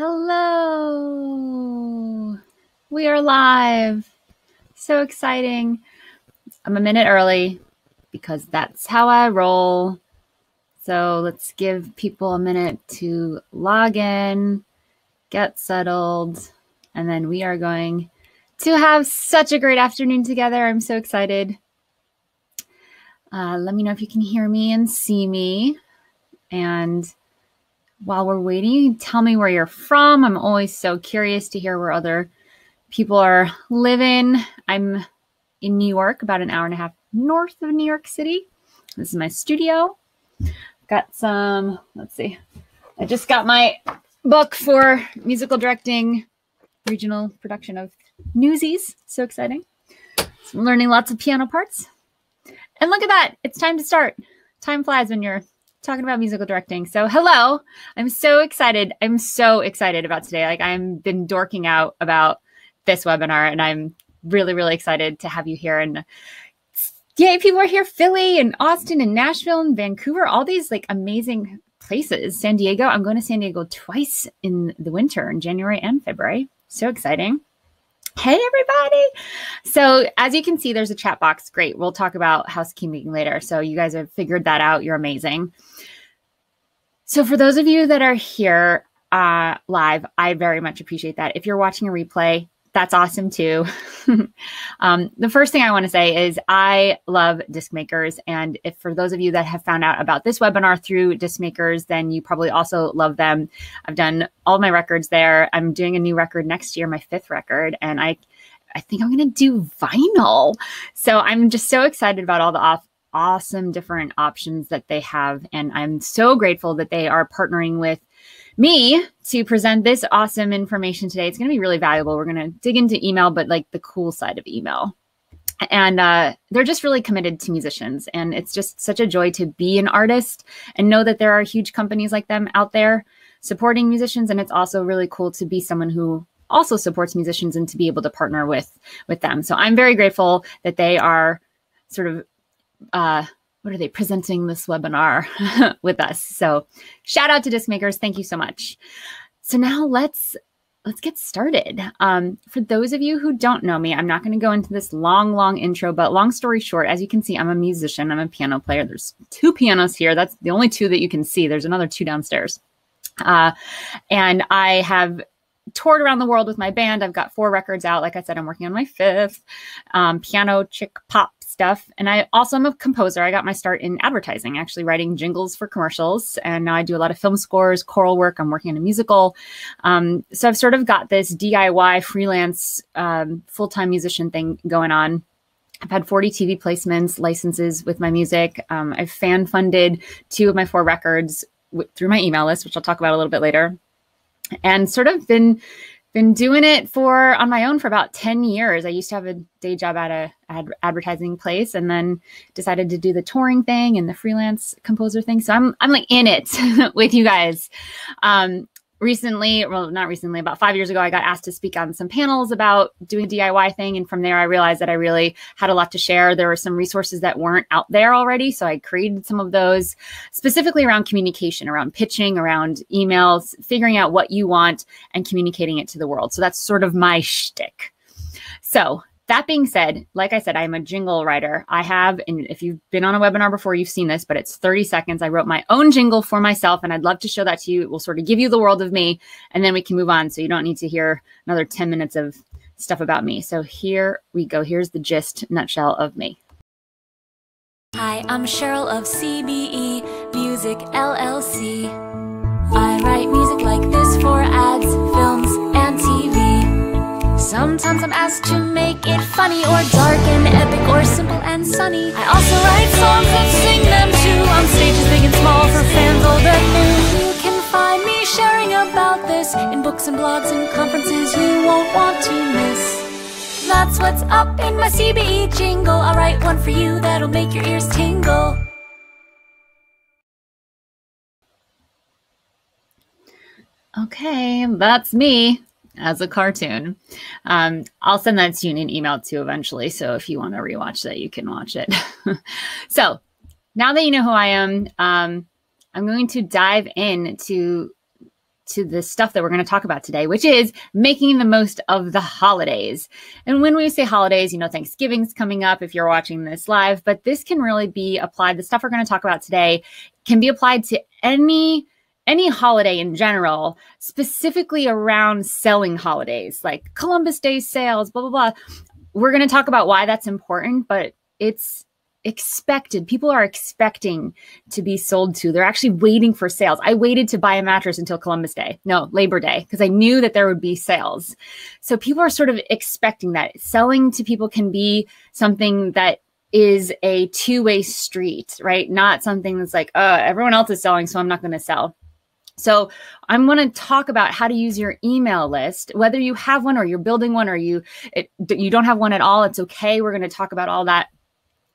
Hello. We are live. So exciting. I'm a minute early because that's how I roll. So let's give people a minute to log in, get settled, and then we are going to have such a great afternoon together. I'm so excited. Let me know if you can hear me and see me. And while we're waiting, tell me where you're from. I'm always so curious to hear where other people are living. I'm in New York, about an hour and a half north of New York City. This is my studio. Got some, let's see. I just got my book for musical directing, regional production of Newsies. So exciting. So I'm learning lots of piano parts. And look at that. It's time to start. Time flies when you're talking about musical directing. So hello, I'm so excited. I'm so excited about today. Like I've been dorking out about this webinar and I'm really, really excited to have you here. And yay, people are here, Philly and Austin and Nashville and Vancouver, all these like amazing places. San Diego, I'm going to San Diego twice in the winter in January and February. So exciting. Hey, everybody. So as you can see, there's a chat box. Great. We'll talk about housekeeping later. So you guys have figured that out. You're amazing. So for those of you that are here live, I very much appreciate that. If you're watching a replay, that's awesome too. The first thing I want to say is I love Disc Makers. And if for those of you that have found out about this webinar through Disc Makers, then you probably also love them. I've done all my records there. I'm doing a new record next year, my 5th record. And I think I'm going to do vinyl. So I'm just so excited about all the awesome different options that they have. And I'm so grateful that they are partnering with me to present this awesome information today. It's going to be really valuable. We're going to dig into email, but like the cool side of email. And they're just really committed to musicians. And it's just such a joy to be an artist and know that there are huge companies like them out there supporting musicians. And it's also really cool to be someone who also supports musicians and to be able to partner with them. So I'm very grateful that they are sort of what are they presenting this webinar with us? So shout out to Disc Makers. Thank you so much. So now let's get started. For those of you who don't know me, I'm not going to go into this long intro, but long story short, as you can see, I'm a musician. I'm a piano player. There's 2 pianos here. That's the only 2 that you can see. There's another 2 downstairs. And I have toured around the world with my band. I've got 4 records out. Like I said, I'm working on my 5th, piano, chick pop stuff. And I also am a composer. I got my start in advertising, actually writing jingles for commercials. And now I do a lot of film scores, choral work. I'm working on a musical. So I've sort of got this DIY freelance full-time musician thing going on. I've had 40 TV placements, licenses with my music. I've fan funded 2 of my 4 records through my email list, which I'll talk about a little bit later. And sort of been doing it on my own for about 10 years. I used to have a day job at a advertising place and then decided to do the touring thing and the freelance composer thing. So I'm like in it with you guys. Recently, well, not recently, about 5 years ago, I got asked to speak on some panels about doing a DIY thing. And from there, I realized that I really had a lot to share. There were some resources that weren't out there already. So I created some of those specifically around communication, around pitching, around emails, figuring out what you want and communicating it to the world. So that's sort of my shtick. So that being said, like I said, I'm a jingle writer. I have, and if you've been on a webinar before, you've seen this, but it's 30 seconds. I wrote my own jingle for myself, and I'd love to show that to you. It will sort of give you the world of me, and then we can move on so you don't need to hear another 10 minutes of stuff about me. So here we go. Here's the nutshell of me. Hi, I'm Cheryl of CBE Music LLC. I write music like this for ads, films, and TV. Sometimes I'm asked to make it funny or dark and epic or simple and sunny. I also write songs and sing them too on stages big and small for fans old and new. You can find me sharing about this in books and blogs and conferences you won't want to miss. That's what's up in my CBE jingle. I'll write one for you that'll make your ears tingle. Okay, that's me as a cartoon. I'll send that to you in an email too eventually. So if you want to rewatch that, you can watch it. So now that you know who I am, I'm going to dive into to the stuff that we're going to talk about today, which is making the most of the holidays. And when we say holidays, Thanksgiving's coming up if you're watching this live, but this can really be applied. The stuff we're going to talk about today can be applied to any holiday in general, specifically around selling holidays, like Columbus Day sales, blah, blah, blah. We're going to talk about why that's important, but it's expected. People are expecting to be sold to. They're actually waiting for sales. I waited to buy a mattress until Labor Day, because I knew that there would be sales. So people are sort of expecting that. Selling to people can be something that is a two-way street, right? Not something that's like, everyone else is selling, so I'm not going to sell. So I'm going to talk about how to use your email list, whether you have one or you're building one or you don't have one at all. It's okay. We're going to talk about all that.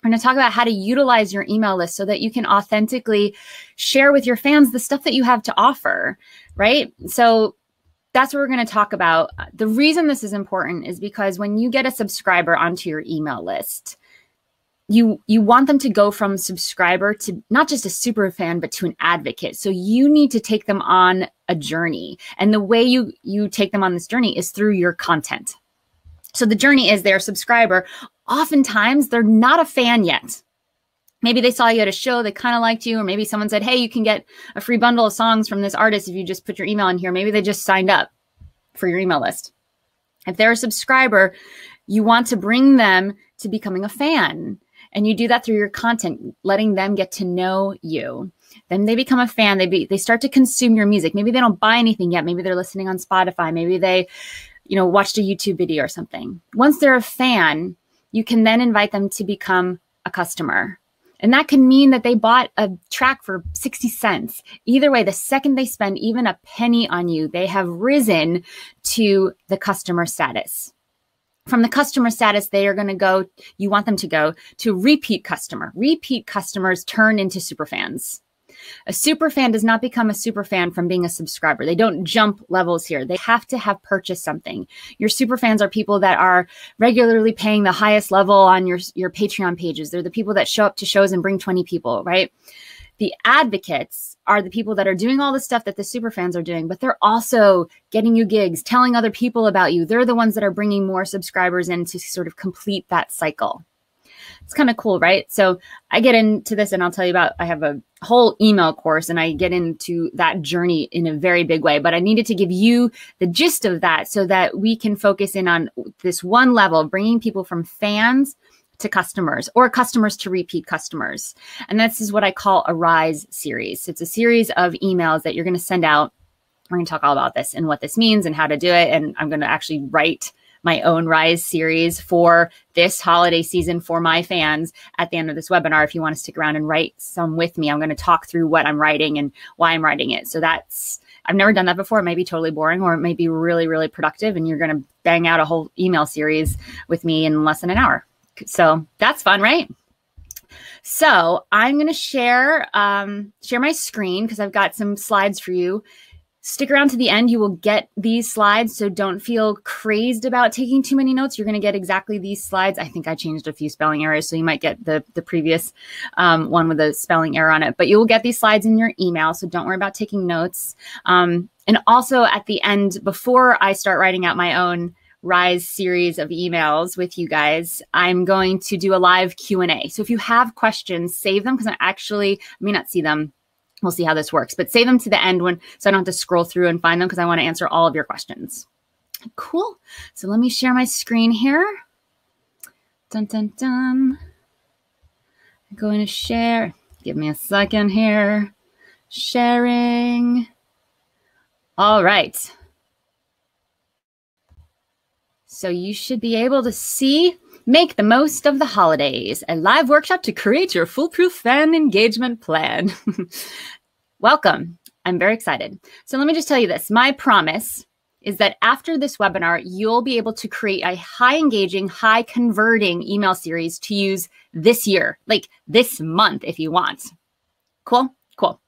We're going to talk about how to utilize your email list so that you can authentically share with your fans the stuff that you have to offer, right? So that's what we're going to talk about. The reason this is important is because when you get a subscriber onto your email list, you want them to go from subscriber to not just a super fan, but to an advocate. So you need to take them on a journey. And the way you take them on this journey is through your content. So the journey is they're a subscriber. Oftentimes they're not a fan yet. Maybe they saw you at a show, they kind of liked you, or maybe someone said, hey, you can get a free bundle of songs from this artist if you just put your email in here. Maybe they just signed up for your email list. If they're a subscriber, you want to bring them to becoming a fan. And you do that through your content, letting them get to know you. Then they become a fan. They start to consume your music. Maybe they don't buy anything yet. Maybe they're listening on Spotify. Maybe they, watched a YouTube video or something. Once they're a fan, you can then invite them to become a customer. And that can mean that they bought a track for 60 cents. Either way, the second they spend even a penny on you, they have risen to the customer status. From the customer status, they are going to go, you want them to go to repeat customer. Repeat customers turn into superfans. A superfan does not become a superfan from being a subscriber. They don't jump levels here. They have to have purchased something. Your superfans are people that are regularly paying the highest level on your Patreon pages. They're the people that show up to shows and bring 20 people, right? The advocates are the people that are doing all the stuff that the superfans are doing, but they're also getting you gigs, telling other people about you. They're the ones that are bringing more subscribers in to sort of complete that cycle. It's kind of cool, right? So I get into this and I'll tell you about, I have a whole email course and I get into that journey in a very big way, but I needed to give you the gist of that so that we can focus in on this one level, bringing people from fans to customers or customers to repeat customers. And this is what I call a Rise series. It's a series of emails that you're going to send out. We're going to talk all about this and what this means and how to do it. And I'm going to actually write my own Rise series for this holiday season for my fans at the end of this webinar. If you want to stick around and write some with me, I'm going to talk through what I'm writing and why I'm writing it. So I've never done that before. It might be totally boring or it may be really, really productive. And you're going to bang out a whole email series with me in less than an hour. So that's fun, right? So I'm going to share my screen because I've got some slides for you. Stick around to the end. You will get these slides, so don't feel crazed about taking too many notes. You're going to get exactly these slides. I think I changed a few spelling errors, so you might get the previous one with a spelling error on it. But you will get these slides in your email, so don't worry about taking notes. And also at the end, before I start writing out my own Rise series of emails with you guys, I'm going to do a live Q&A. So if you have questions, save them because I may not see them. We'll see how this works, but save them to the end so I don't have to scroll through and find them because I want to answer all of your questions. Cool. So let me share my screen here. Dun, dun, dun. I'm going to share. Give me a second here. Sharing. All right. So you should be able to see Make the Most of the Holidays, a live workshop to create your foolproof fan engagement plan. Welcome. I'm very excited. So let me just tell you this. My promise is that after this webinar, you'll be able to create a high engaging, high converting email series to use this year, like this month if you want. Cool? Cool.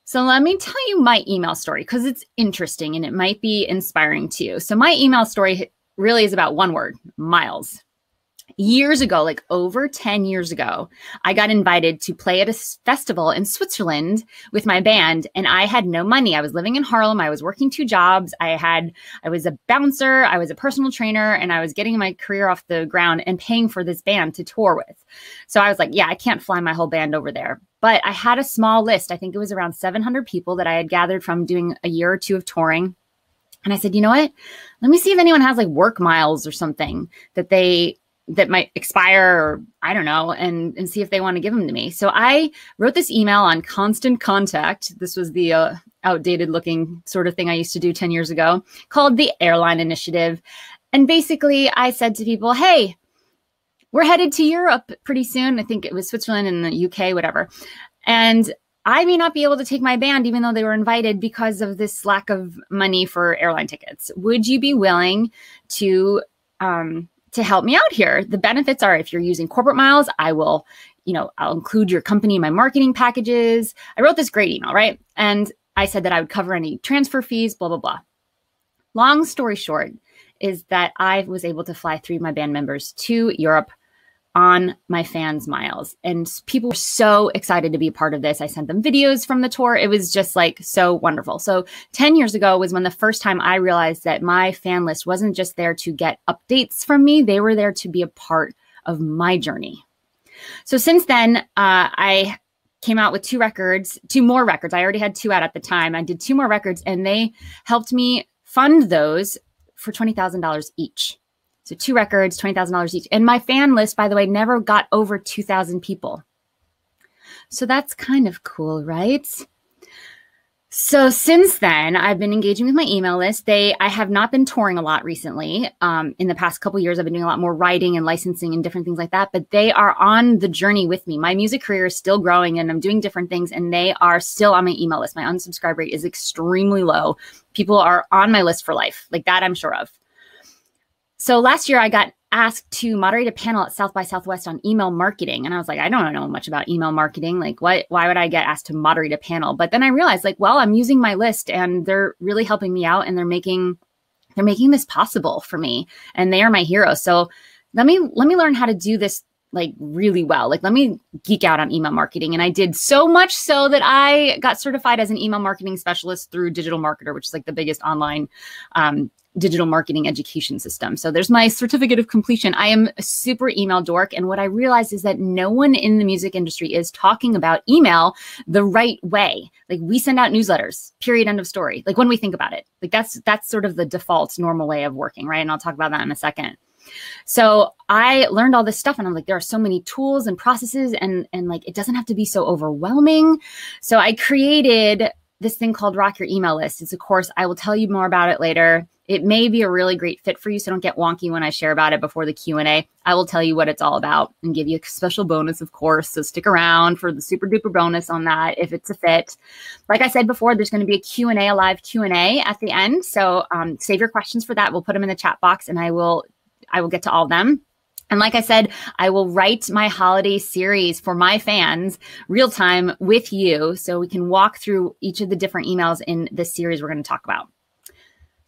So let me tell you my email story because it's interesting and it might be inspiring to you. So my email story really is about one word, miles. years ago, like over 10 years ago, I got invited to play at a festival in Switzerland with my band, and I had no money. I was living in Harlem. I was working 2 jobs. I was a bouncer. I was a personal trainer, and I was getting my career off the ground and paying for this band to tour with. So I was like, yeah, I can't fly my whole band over there. But I had a small list. I think it was around 700 people that I had gathered from doing a year or 2 of touring. And I said, you know what? Let me see if anyone has like work miles or something that might expire, or I don't know, and see if they want to give them to me. So I wrote this email on Constant Contact. This was the outdated looking sort of thing I used to do 10 years ago, called the Airline Initiative. And basically I said to people, hey, we're headed to Europe pretty soon. I think it was Switzerland and the UK, whatever. And I may not be able to take my band, even though they were invited, because of this lack of money for airline tickets. Would you be willing to help me out here? The benefits are, if you're using corporate miles, I'll include your company in my marketing packages. I wrote this great email, right? And I said that I would cover any transfer fees, blah, blah, blah. Long story short is that I was able to fly 3 of my band members to Europe on my fans' miles. And people were so excited to be a part of this. I sent them videos from the tour. It was just like so wonderful. So 10 years ago was when the first time I realized that my fan list wasn't just there to get updates from me. They were there to be a part of my journey. So since then, I came out with 2 more records. I already had 2 out at the time. I did 2 more records, and they helped me fund those for $20,000 each. So 2 records, $20,000 each. And my fan list, by the way, never got over 2,000 people. So that's kind of cool, right? So since then, I've been engaging with my email list. I have not been touring a lot recently. In the past couple of years, I've been doing a lot more writing and licensing and different things like that. But they are on the journey with me. My music career is still growing, and I'm doing different things, and they are still on my email list. My unsubscribe rate is extremely low. People are on my list for life. Like that, I'm sure of. So last year I got asked to moderate a panel at South by Southwest on email marketing. And I was like, I don't know much about email marketing. Like why would I get asked to moderate a panel? But then I realized like, well, I'm using my list and they're really helping me out, and they're making this possible for me, and they are my heroes. So let me learn how to do this like really well. Like let me geek out on email marketing. And I did so much so that I got certified as an email marketing specialist through Digital Marketer, which is like the biggest online digital marketing education system. So there's my certificate of completion. I am a super email dork. And what I realized is that no one in the music industry is talking about email the right way. Like we send out newsletters, period, end of story. Like when we think about it, like that's sort of the default normal way of working, right? And I'll talk about that in a second. So I learned all this stuff, and I'm like, there are so many tools and processes, and like, it doesn't have to be so overwhelming. So I created this thing called Rock Your Email List. It's a course. I will tell you more about it later. It may be a really great fit for you, so don't get wonky when I share about it before the Q&A. I will tell you what it's all about and give you a special bonus, of course. So stick around for the super duper bonus on that if it's a fit. Like I said before, there's going to be a Q&A, a live Q&A at the end. So save your questions for that. We'll put them in the chat box, and I will get to all of them. And like I said, I will write my holiday series for my fans real time with you, so we can walk through each of the different emails in this series we're going to talk about.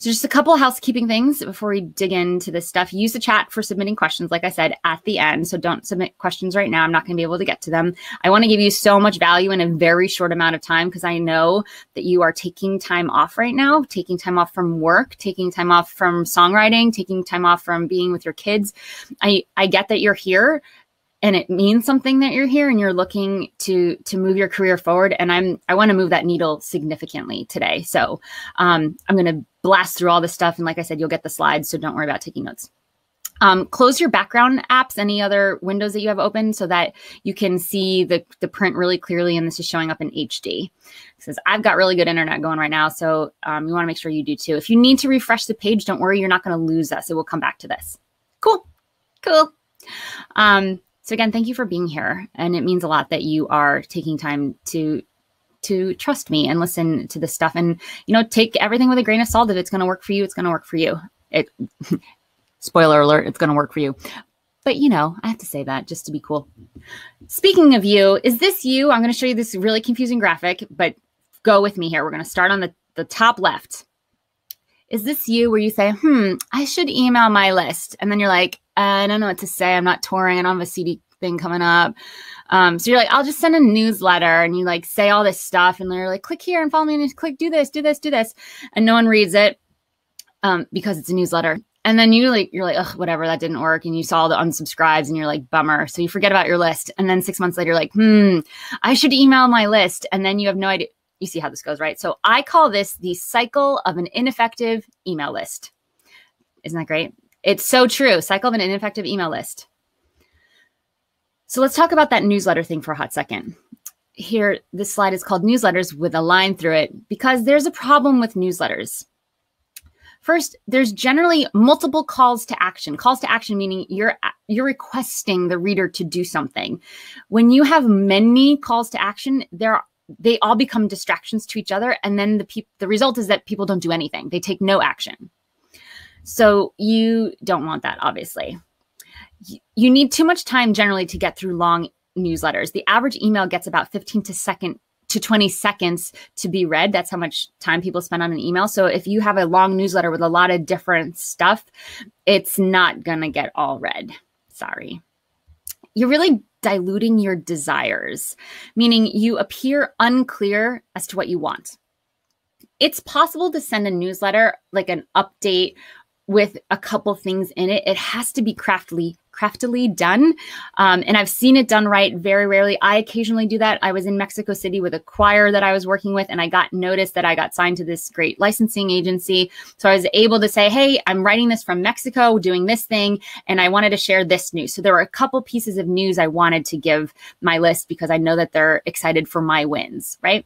So just a couple of housekeeping things before we dig into this stuff. Use the chat for submitting questions, like I said, at the end. So don't submit questions right now. I'm not going to be able to get to them. I want to give you so much value in a very short amount of time, because I know that you are taking time off right now, taking time off from work, taking time off from songwriting, taking time off from being with your kids. I get that you're here, and it means something that you're here and you're looking to move your career forward. And I want to move that needle significantly today. So I'm going to blast through all this stuff. And like I said, you'll get the slides, so don't worry about taking notes. Close your background apps, any other windows that you have open, so that you can see the print really clearly. And this is showing up in HD. It says, I've got really good internet going right now, so you want to make sure you do too. If you need to refresh the page, don't worry, you're not going to lose us. It will come back to this. Cool. So again, thank you for being here. And it means a lot that you are taking time to trust me and listen to this stuff, and, take everything with a grain of salt. If it's going to work for you, it's going to work for you. Spoiler alert, it's going to work for you. But, I have to say that just to be cool. Speaking of you, is this you? I'm going to show you this really confusing graphic, but go with me here. We're going to start on the top left. Is this you where you say, I should email my list? And then you're like, I don't know what to say. I'm not touring. I don't have a CD thing coming up. So you're like, I'll just send a newsletter, and you like say all this stuff, and they're like, click here and follow me, and click, do this, do this, do this. And no one reads it because it's a newsletter. And then you're like, ugh, whatever, that didn't work. And you saw the unsubscribes, and you're like, bummer. So you forget about your list. And then 6 months later, you're like, I should email my list. And then you have no idea. You see how this goes, right? So I call this the cycle of an ineffective email list. Isn't that great? It's so true. Cycle of an ineffective email list. So let's talk about that newsletter thing for a hot second. Here, this slide is called newsletters with a line through it because there's a problem with newsletters. First, there's generally multiple calls to action. Calls to action meaning you're requesting the reader to do something. When you have many calls to action, they all become distractions to each other, and then the result is that people don't do anything. They take no action. So you don't want that, obviously. You need too much time generally to get through long newsletters. The average email gets about 15 to 20 seconds to be read. That's how much time people spend on an email. So if you have a long newsletter with a lot of different stuff, it's not going to get all read. Sorry. You're really diluting your desires, meaning you appear unclear as to what you want. It's possible to send a newsletter, like an update with a couple things in it. It has to be craftily done. And I've seen it done right very rarely. I occasionally do that. I was in Mexico City with a choir that I was working with, and I got notice that I got signed to this great licensing agency. So I was able to say, hey, I'm writing this from Mexico, doing this thing, and I wanted to share this news. So there were a couple pieces of news I wanted to give my list because I know that they're excited for my wins, right?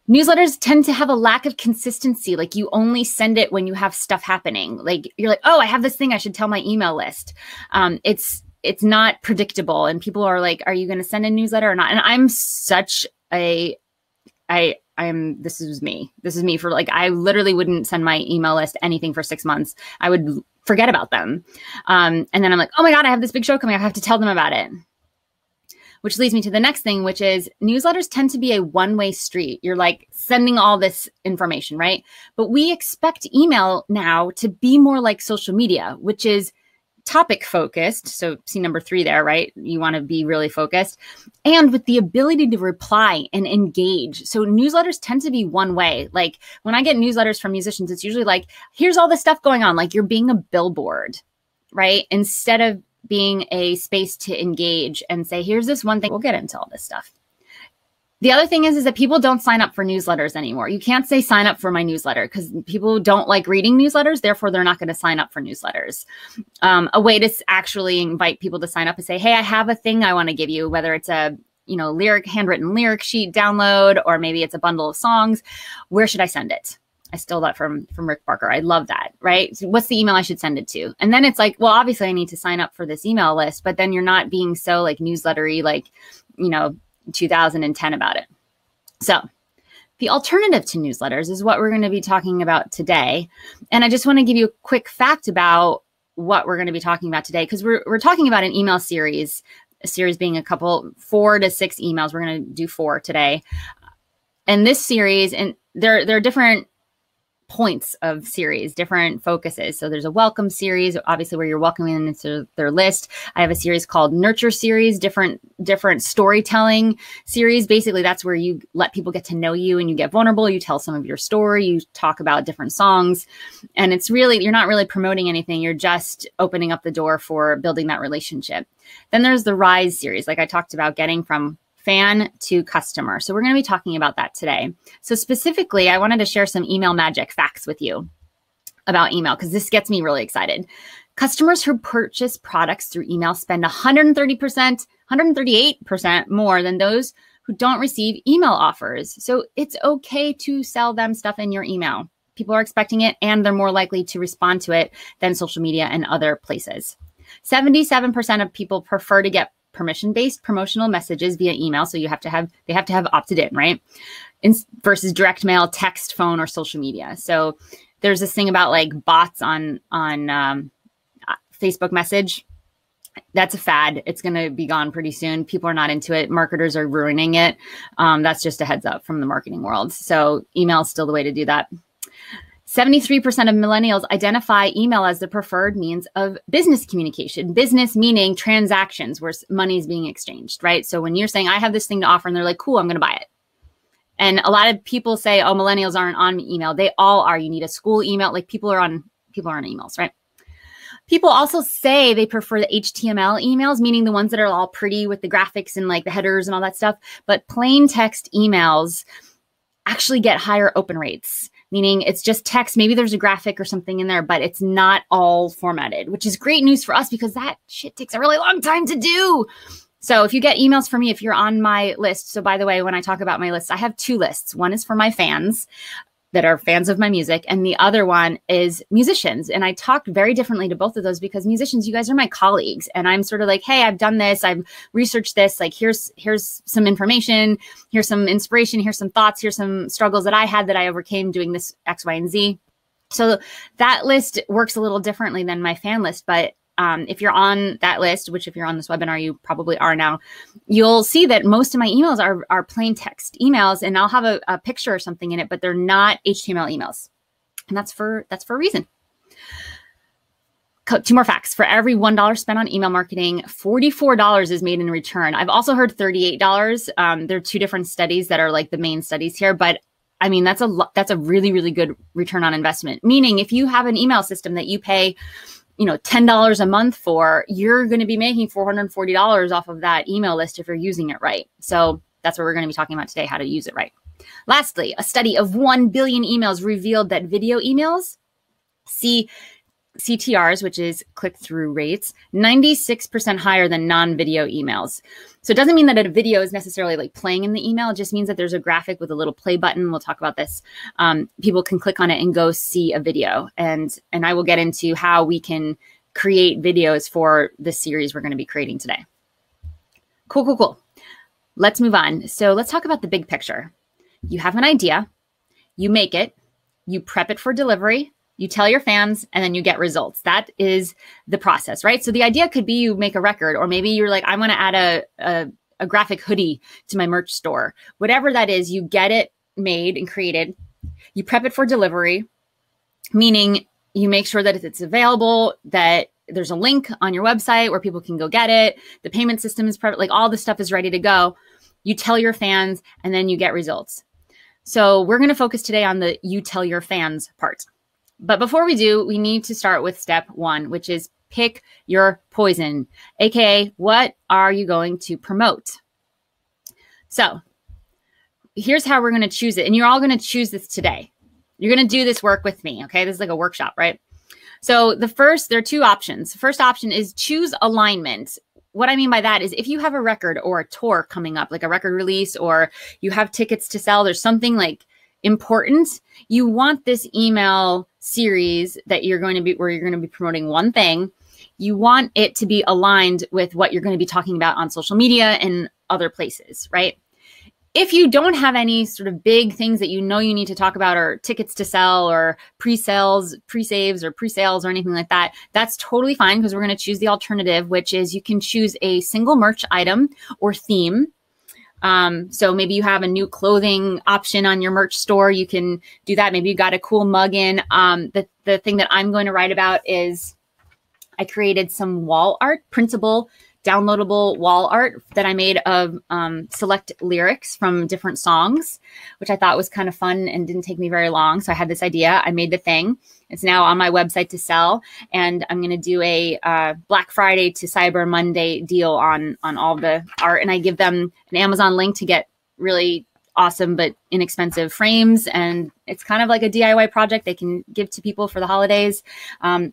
Newsletters tend to have a lack of consistency. Like you only send it when you have stuff happening. Like you're like, oh, I have this thing I should tell my email list. It's not predictable. And people are like, are you going to send a newsletter or not? And I'm such this is me. This is me for like, I literally wouldn't send my email list anything for 6 months. I would forget about them. And then I'm like, oh my God, I have this big show coming. I have to tell them about it. Which leads me to the next thing, which is newsletters tend to be a one-way street. You're like sending all this information, right? But we expect email now to be more like social media, which is topic focused. So see number 3 there, right? You want to be really focused and with the ability to reply and engage. So newsletters tend to be one way. Like when I get newsletters from musicians, it's usually like, here's all this stuff going on. Like you're being a billboard, right? Instead of being a space to engage and say, here's this one thing. We'll get into all this stuff. The other thing is that people don't sign up for newsletters anymore. You can't say sign up for my newsletter because people don't like reading newsletters. Therefore, they're not going to sign up for newsletters. A way to actually invite people to sign up is say, hey, I have a thing I want to give you, whether it's a handwritten lyric sheet download, or maybe it's a bundle of songs. Where should I send it? I stole that from Rick Barker. I love that, right? So what's the email I should send it to? And then it's like, well, obviously I need to sign up for this email list, but then you're not being so like newslettery, like, 2010 about it. So the alternative to newsletters is what we're going to be talking about today. And I just want to give you a quick fact about what we're going to be talking about today, because we're talking about an email series, a series being 4 to 6 emails. We're going to do 4 today. And this series, and there are different points of series, different focuses. So there's a welcome series, obviously where you're welcoming them into their list. I have a series called Nurture series, different storytelling series. Basically, that's where you let people get to know you and you get vulnerable. You tell some of your story. You talk about different songs. And it's really, you're not really promoting anything. You're just opening up the door for building that relationship. Then there's the Rise series, like I talked about, getting from fan to customer. So we're going to be talking about that today. So specifically, I wanted to share some email magic facts with you about email, because this gets me really excited. Customers who purchase products through email spend 138% more than those who don't receive email offers. So it's okay to sell them stuff in your email. People are expecting it, and they're more likely to respond to it than social media and other places. 77% of people prefer to get permission-based promotional messages via email. So they have to have opted in, right? Versus direct mail, text, phone, or social media. So there's this thing about like bots on Facebook message. That's a fad. It's going to be gone pretty soon. People are not into it. Marketers are ruining it. That's just a heads up from the marketing world. So email is still the way to do that. 73% of millennials identify email as the preferred means of business communication. Business meaning transactions where money is being exchanged, right? So when you're saying, I have this thing to offer, and they're like, cool, I'm going to buy it. And a lot of people say, oh, millennials aren't on email. They all are. You need a school email. Like people are on emails, right? People also say they prefer the HTML emails, meaning the ones that are all pretty with the graphics and like the headers and all that stuff. But plain text emails actually get higher open rates, meaning it's just text. Maybe there's a graphic or something in there, but it's not all formatted, which is great news for us because that shit takes a really long time to do. So if you get emails from me, if you're on my list. So by the way, when I talk about my list, I have two lists. One is for my fans that are fans of my music, and the other one is musicians. And I talk very differently to both of those because musicians, you guys are my colleagues. And I'm sort of like, hey, I've done this. I've researched this. Like, here's some information. Here's some inspiration. Here's some thoughts. Here's some struggles that I had that I overcame doing this X, Y, and Z. So that list works a little differently than my fan list. But if you're on that list, which if you're on this webinar, you probably are now, you'll see that most of my emails are plain text emails, and I'll have a picture or something in it, but they're not HTML emails. And that's for a reason. Two more facts. For every $1 spent on email marketing, $44 is made in return. I've also heard $38. There are two different studies that are like the main studies here, but I mean, that's a really, really good return on investment. Meaning if you have an email system that you pay $10 a month for, you're going to be making $440 off of that email list if you're using it right. So that's what we're going to be talking about today, how to use it right. Lastly, a study of 1 billion emails revealed that video emails see CTRs, which is click-through rates, 96% higher than non-video emails. So it doesn't mean that a video is necessarily like playing in the email. It just means that there's a graphic with a little play button. We'll talk about this. People can click on it and go see a video. And I will get into how we can create videos for the series we're going to be creating today. Cool. Let's move on. So let's talk about the big picture. You have an idea, you make it, you prep it for delivery, you tell your fans, and then you get results. That is the process, right? So the idea could be you make a record, or maybe you're like, I want to add a graphic hoodie to my merch store. Whatever that is, you get it made and created. You prep it for delivery, meaning you make sure that it's available, that there's a link on your website where people can go get it. The payment system is like all the stuff is ready to go. You tell your fans, and then you get results. So we're going to focus today on the you tell your fans part. But before we do, we need to start with step one, which is pick your poison, aka what are you going to promote? So here's how we're going to choose it. And you're all going to choose this today. You're going to do this work with me. Okay. This is like a workshop, right? So there are two options. The first option is choose alignment. What I mean by that is if you have a record or a tour coming up, like a record release, or you have tickets to sell, there's something like important, you want this email series that you're going to be, where you're going to be promoting one thing, you want it to be aligned with what you're going to be talking about on social media and other places, right? If you don't have any sort of big things that you need to talk about, or tickets to sell, or pre-sales, pre-saves, or pre-sales, or anything like that, that's totally fine, because we're going to choose the alternative, which is you can choose a single merch item or theme. So maybe you have a new clothing option on your merch store. You can do that. Maybe you got a cool mug in. The thing that I'm going to write about is I created some wall art, printable, downloadable wall art that I made of select lyrics from different songs, which I thought was kind of fun and didn't take me very long. So I had this idea. I made the thing. It's now on my website to sell. And I'm going to do a Black Friday to Cyber Monday deal on all the art. And I give them an Amazon link to get really awesome but inexpensive frames. And it's kind of like a DIY project they can give to people for the holidays,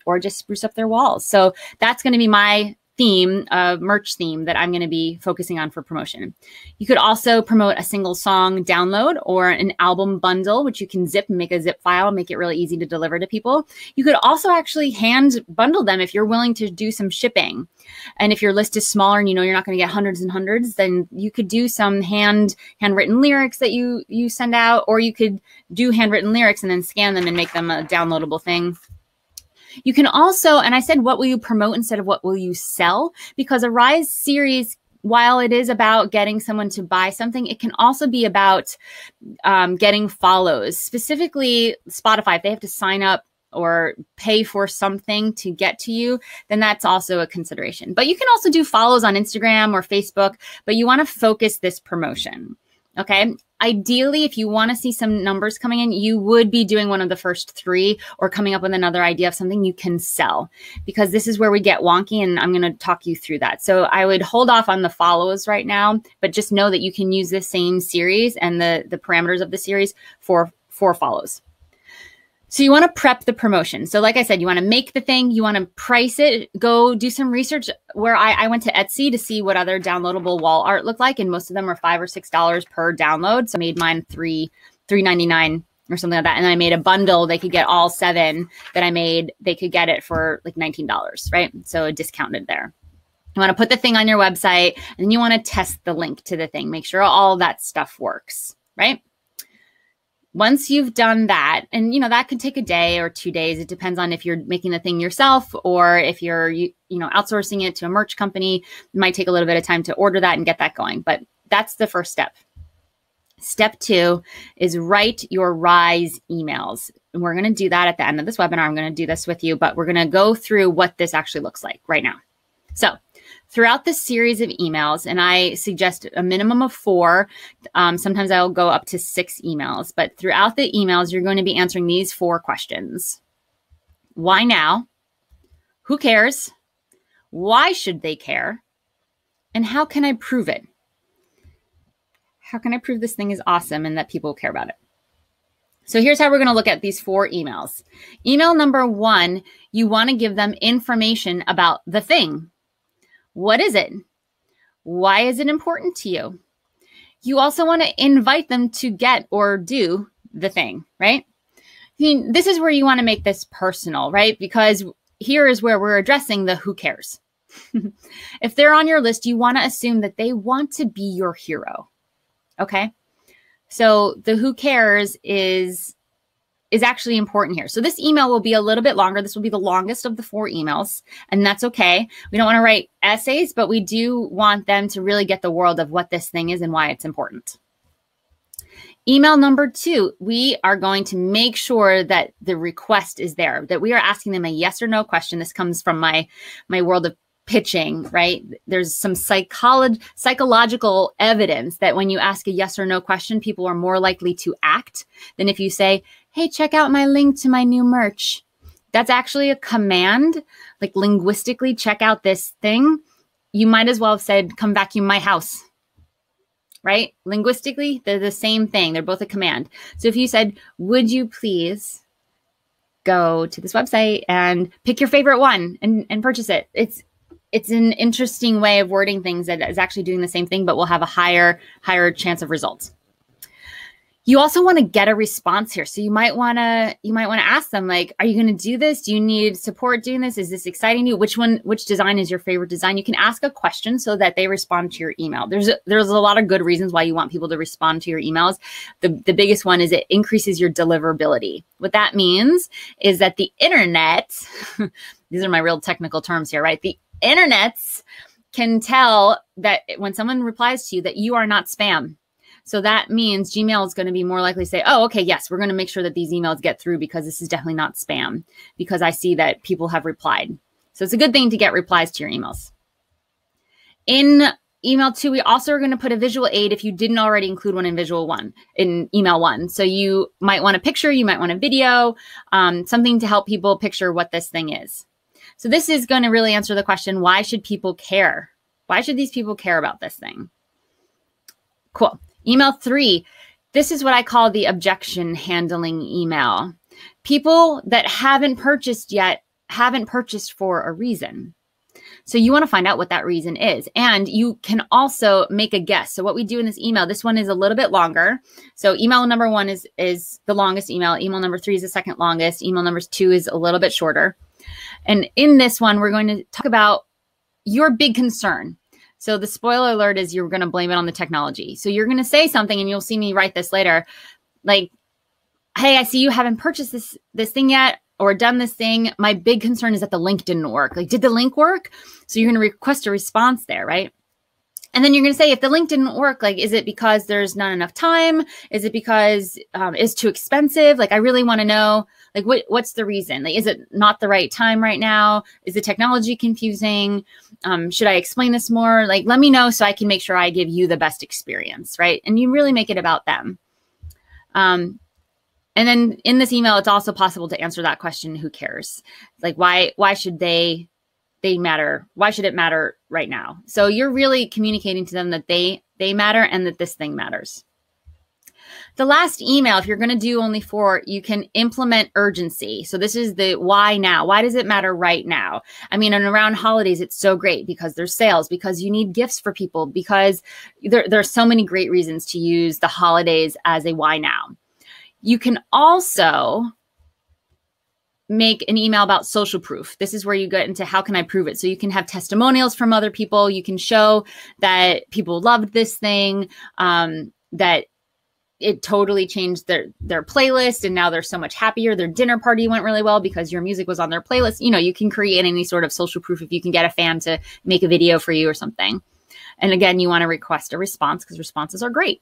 or just spruce up their walls. So that's going to be my theme, merch theme that I'm going to be focusing on for promotion. You could also promote a single song download or an album bundle, which you can zip and make a zip file, make it really easy to deliver to people. You could also actually hand bundle them if you're willing to do some shipping. And if your list is smaller and you're not going to get hundreds and hundreds, then you could do some handwritten lyrics that you send out, or you could do handwritten lyrics and then scan them and make them a downloadable thing. You can also, and I said, what will you promote instead of what will you sell? Because a Rise series while it is about getting someone to buy something, it can also be about getting follows. Specifically, Spotify, if they have to sign up or pay for something to get to you, then that's also a consideration. But you can also do follows on Instagram or Facebook, but you want to focus this promotion. Okay. Ideally, if you want to see some numbers coming in, you would be doing one of the first 3 or coming up with another idea of something you can sell, because this is where we get wonky, and I'm going to talk you through that. So I would hold off on the follows right now, but just know that you can use the same series and the parameters of the series for follows. So you want to prep the promotion. So like I said, you want to make the thing, you want to price it, go do some research. Where I went to Etsy to see what other downloadable wall art looked like, and most of them were $5 or $6 per download. So I made mine $3.99 or something like that. And then I made a bundle. They could get all 7 that I made. They could get it for like $19, right? So discounted there. You want to put the thing on your website, and then you want to test the link to the thing. Make sure all that stuff works, right? Once you've done that, and that could take a day or 2 days. It depends on if you're making the thing yourself or if you're outsourcing it to a merch company. It might take a little bit of time to order that and get that going. But that's the first step. Step 2 is write your Rise emails. And we're going to do that at the end of this webinar. I'm going to do this with you, but we're going to go through what this actually looks like right now. So throughout this series of emails, and I suggest a minimum of 4, sometimes I'll go up to 6 emails, but throughout the emails, you're going to be answering these 4 questions. Why now? Who cares? Why should they care? And how can I prove it? How can I prove this thing is awesome and that people care about it? So here's how we're going to look at these 4 emails. Email number 1, you want to give them information about the thing. What is it? Why is it important to you? You also want to invite them to get or do the thing, right? I mean, this is where you want to make this personal, right? Because here is where we're addressing the who cares. If they're on your list, you want to assume that they want to be your hero, okay? So the who cares is actually important here. So this email will be a little bit longer. This will be the longest of the 4 emails, and that's okay. We don't want to write essays, but we do want them to really get the world of what this thing is and why it's important. Email number 2, we are going to make sure that the request is there, that we are asking them a yes or no question. This comes from my world of pitching, right? There's some psychological evidence that when you ask a yes or no question, people are more likely to act than if you say, hey, check out my link to my new merch. That's actually a command, like linguistically, check out this thing. You might as well have said, come vacuum my house, right? Linguistically, they're the same thing. They're both a command. So if you said, would you please go to this website and pick your favorite one and purchase it? It's an interesting way of wording things that is actually doing the same thing, but will have a higher chance of results. You also want to get a response here. So you might want to ask them, like, are you going to do this? Do you need support doing this? Is this exciting to you? Which design is your favorite design? You can ask a question so that they respond to your email. There's a lot of good reasons why you want people to respond to your emails. The biggest one is it increases your deliverability. What that means is that the internet, these are my real technical terms here, right? The internets can tell that when someone replies to you that you are not spam. So that means Gmail is going to be more likely to say, oh, okay, yes, we're going to make sure that these emails get through because this is definitely not spam because I see that people have replied. So it's a good thing to get replies to your emails. In email 2, we also are going to put a visual aid if you didn't already include one in email 1. So you might want a picture, you might want a video, something to help people picture what this thing is. So this is going to really answer the question, why should people care? Why should these people care about this thing? Cool. Email 3, this is what I call the objection handling email. People that haven't purchased yet haven't purchased for a reason. So you want to find out what that reason is. And you can also make a guess. So what we do in this email, this one is a little bit longer. So email number 1 is the longest email. Email number 3 is the second longest. Email number 2 is a little bit shorter. And in this one, we're going to talk about your big concern. So the spoiler alert is you're going to blame it on the technology. So you're going to say something, and you'll see me write this later, like, hey, I see you haven't purchased this thing yet or done this thing. My big concern is that the link didn't work. Like, did the link work? So you're going to request a response there, right? And then you're going to say, if the link didn't work, like, is it because there's not enough time? Is it because it's too expensive? Like, I really want to know, like, what's the reason? Like, is it not the right time right now? Is the technology confusing? Should I explain this more? Like, let me know so I can make sure I give you the best experience, right? And you really make it about them. And then in this email, it's also possible to answer that question, who cares? Like, why should they matter? Why should it matter right now? So you're really communicating to them that they matter and that this thing matters. The last email, if you're going to do only 4, you can implement urgency. So this is the why now. Why does it matter right now? I mean, and around holidays, it's so great because there's sales, because you need gifts for people, because there's so many great reasons to use the holidays as a why now. You can also make an email about social proof. This is where you get into how can I prove it? So you can have testimonials from other people. You can show that people loved this thing, that it totally changed their playlist and now they're so much happier. Their dinner party went really well because your music was on their playlist. You know, you can create any sort of social proof if you can get a fan to make a video for you or something. And again, you want to request a response because responses are great.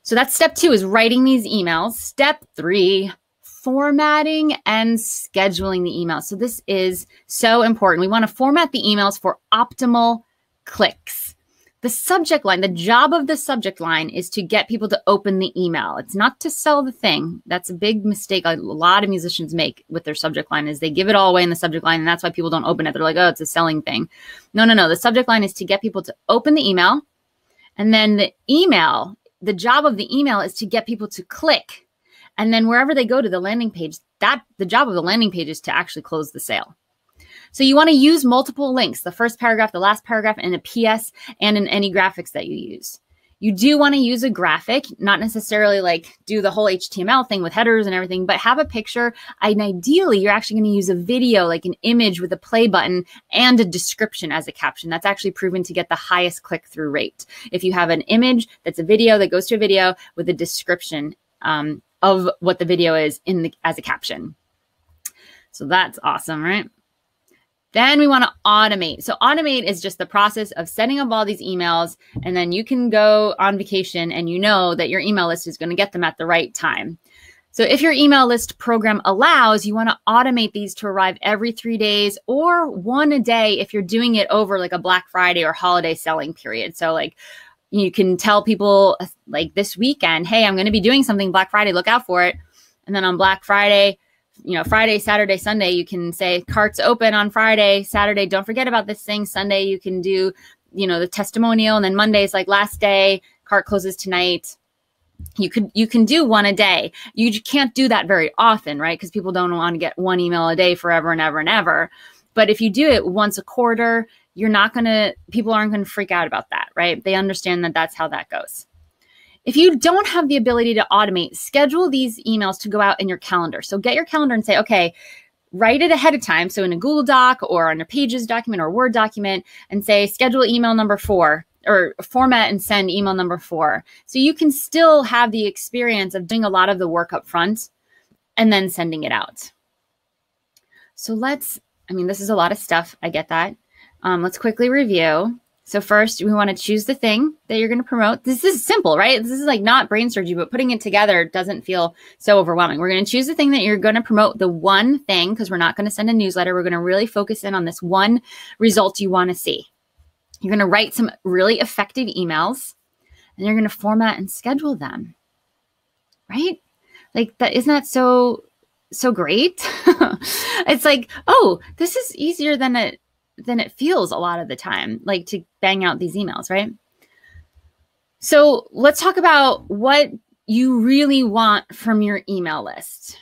So that's step 2, is writing these emails. Step 3, formatting and scheduling the emails. So this is so important. We want to format the emails for optimal clicks. The subject line, the job of the subject line is to get people to open the email. It's not to sell the thing. That's a big mistake a lot of musicians make with their subject line, is they give it all away in the subject line, and that's why people don't open it. They're like, oh, it's a selling thing. No. The subject line is to get people to open the email, and then the email, the job of the email is to get people to click. And then wherever they go to the landing page, the job of the landing page is to actually close the sale. So you want to use multiple links, the first paragraph, the last paragraph, and a PS, and in any graphics that you use. You do want to use a graphic, not necessarily like do the whole HTML thing with headers and everything, but have a picture. And ideally, you're actually going to use a video, like an image with a play button and a description as a caption. That's actually proven to get the highest click-through rate. If you have an image that's a video that goes to a video with a description of what the video is as a caption. So that's awesome, right? Then we want to automate. So automate is just the process of setting up all these emails, and then you can go on vacation and you know that your email list is going to get them at the right time. So if your email list program allows, you want to automate these to arrive every 3 days or 1 a day if you're doing it over like a Black Friday or holiday selling period. So like you can tell people like this weekend, hey, I'm going to be doing something Black Friday, look out for it. And then on Black Friday, Friday, Saturday, Sunday, you can say carts open on Friday. Saturday, don't forget about this thing. Sunday, you can do, the testimonial. And then Monday is like last day, cart closes tonight. You can do 1 a day. You can't do that very often, right? Because people don't want to get 1 email a day forever and ever and ever. But if you do it once a quarter, people aren't going to freak out about that, right? They understand that that's how that goes. If you don't have the ability to automate, schedule these emails to go out in your calendar. So get your calendar and say, okay, write it ahead of time. So in a Google Doc or on a Pages document or Word document, and say schedule email number 4, or format and send email number 4. So you can still have the experience of doing a lot of the work up front and then sending it out. So this is a lot of stuff. I get that. Let's quickly review. So first, we want to choose the thing that you're going to promote. This is simple, right? This is like not brain surgery, but putting it together doesn't feel so overwhelming. We're going to choose the thing that you're going to promote, the one thing, because we're not going to send a newsletter. We're going to really focus in on this one result you want to see. You're going to write some really effective emails, and you're going to format and schedule them, right? Like that, isn't that so great? It's like, oh, this is easier than it feels a lot of the time, like to bang out these emails, right? So let's talk about what you really want from your email list.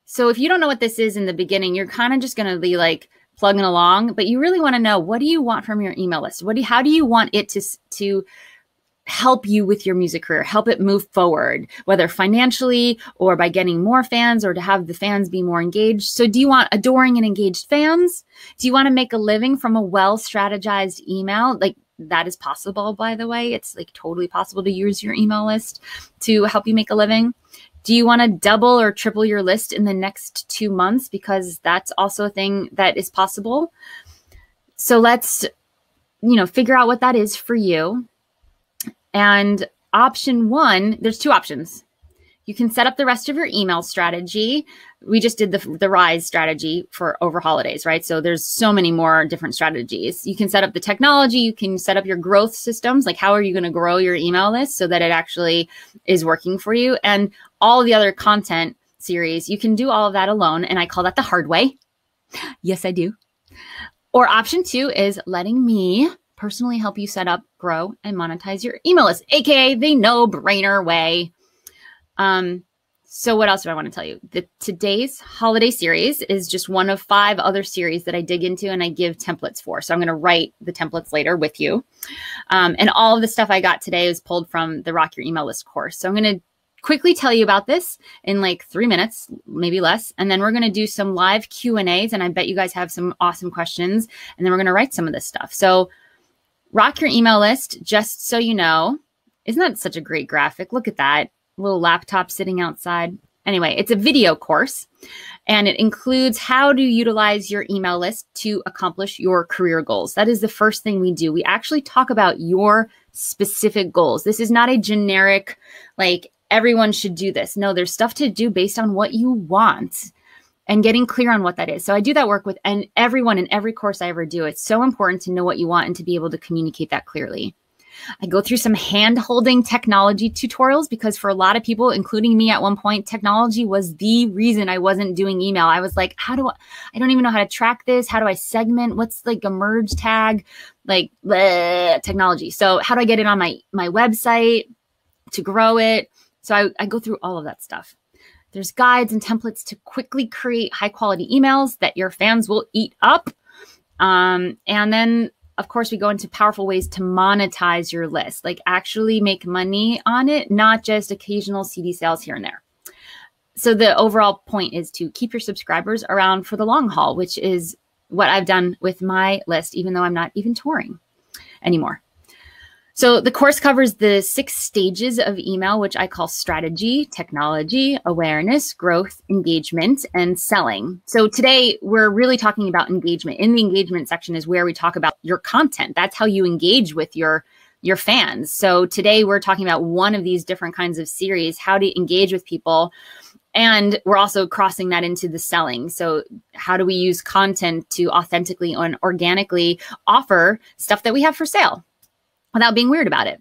So if you don't know what this is in the beginning, you're kind of just going to be like plugging along, but you really want to know, what do you want from your email list? How do you want it to help you with your music career, help it move forward, whether financially or by getting more fans or to have the fans be more engaged? So do you want adoring and engaged fans? Do you want to make a living from a well-strategized email? Like that is possible, by the way. It's like totally possible to use your email list to help you make a living. Do you want to double or triple your list in the next 2 months? Because that's also a thing that is possible. So let's figure out what that is for you. And option one, there's two options. You can set up the rest of your email strategy. We just did the Rise strategy for over holidays, right? So there's so many more different strategies. You can set up the technology. You can set up your growth systems. Like, how are you going to grow your email list so that it actually is working for you? And all the other content series, you can do all of that alone. And I call that the hard way. Yes, I do. Or option two is letting me personally help you set up, grow, and monetize your email list, AKA the no-brainer way. So what else do I want to tell you? Today's holiday series is just one of 5 other series that I dig into and I give templates for. So I'm going to write the templates later with you. And all of the stuff I got today is pulled from the Rock Your Email List course. So I'm going to quickly tell you about this in like 3 minutes, maybe less. And then we're going to do some live Q&As. And I bet you guys have some awesome questions. And then we're going to write some of this stuff. So Rock Your Email List, just so you know, isn't that such a great graphic? Look at that. Little laptop sitting outside. Anyway, it's a video course and it includes how to utilize your email list to accomplish your career goals. That is the first thing we do. We actually talk about your specific goals. This is not a generic, like everyone should do this. No, there's stuff to do based on what you want and getting clear on what that is. So I do that work with everyone in every course I ever do. It's so important to know what you want and to be able to communicate that clearly. I go through some hand-holding technology tutorials because for a lot of people, including me at one point, technology was the reason I wasn't doing email. I was like, I don't even know how to track this. How do I segment? What's like a merge tag? Like bleh, technology. So how do I get it on my website to grow it? So I go through all of that stuff. There's guides and templates to quickly create high-quality emails that your fans will eat up. And then of course, we go into powerful ways to monetize your list, like actually make money on it, not just occasional CD sales here and there. So the overall point is to keep your subscribers around for the long haul, which is what I've done with my list, even though I'm not even touring anymore. So the course covers the 6 stages of email, which I call strategy, technology, awareness, growth, engagement, and selling. So today we're really talking about engagement. In the engagement section is where we talk about your content. That's how you engage with your fans. So today we're talking about one of these different kinds of series, how to engage with people. And we're also crossing that into the selling. So how do we use content to authentically and organically offer stuff that we have for sale without being weird about it?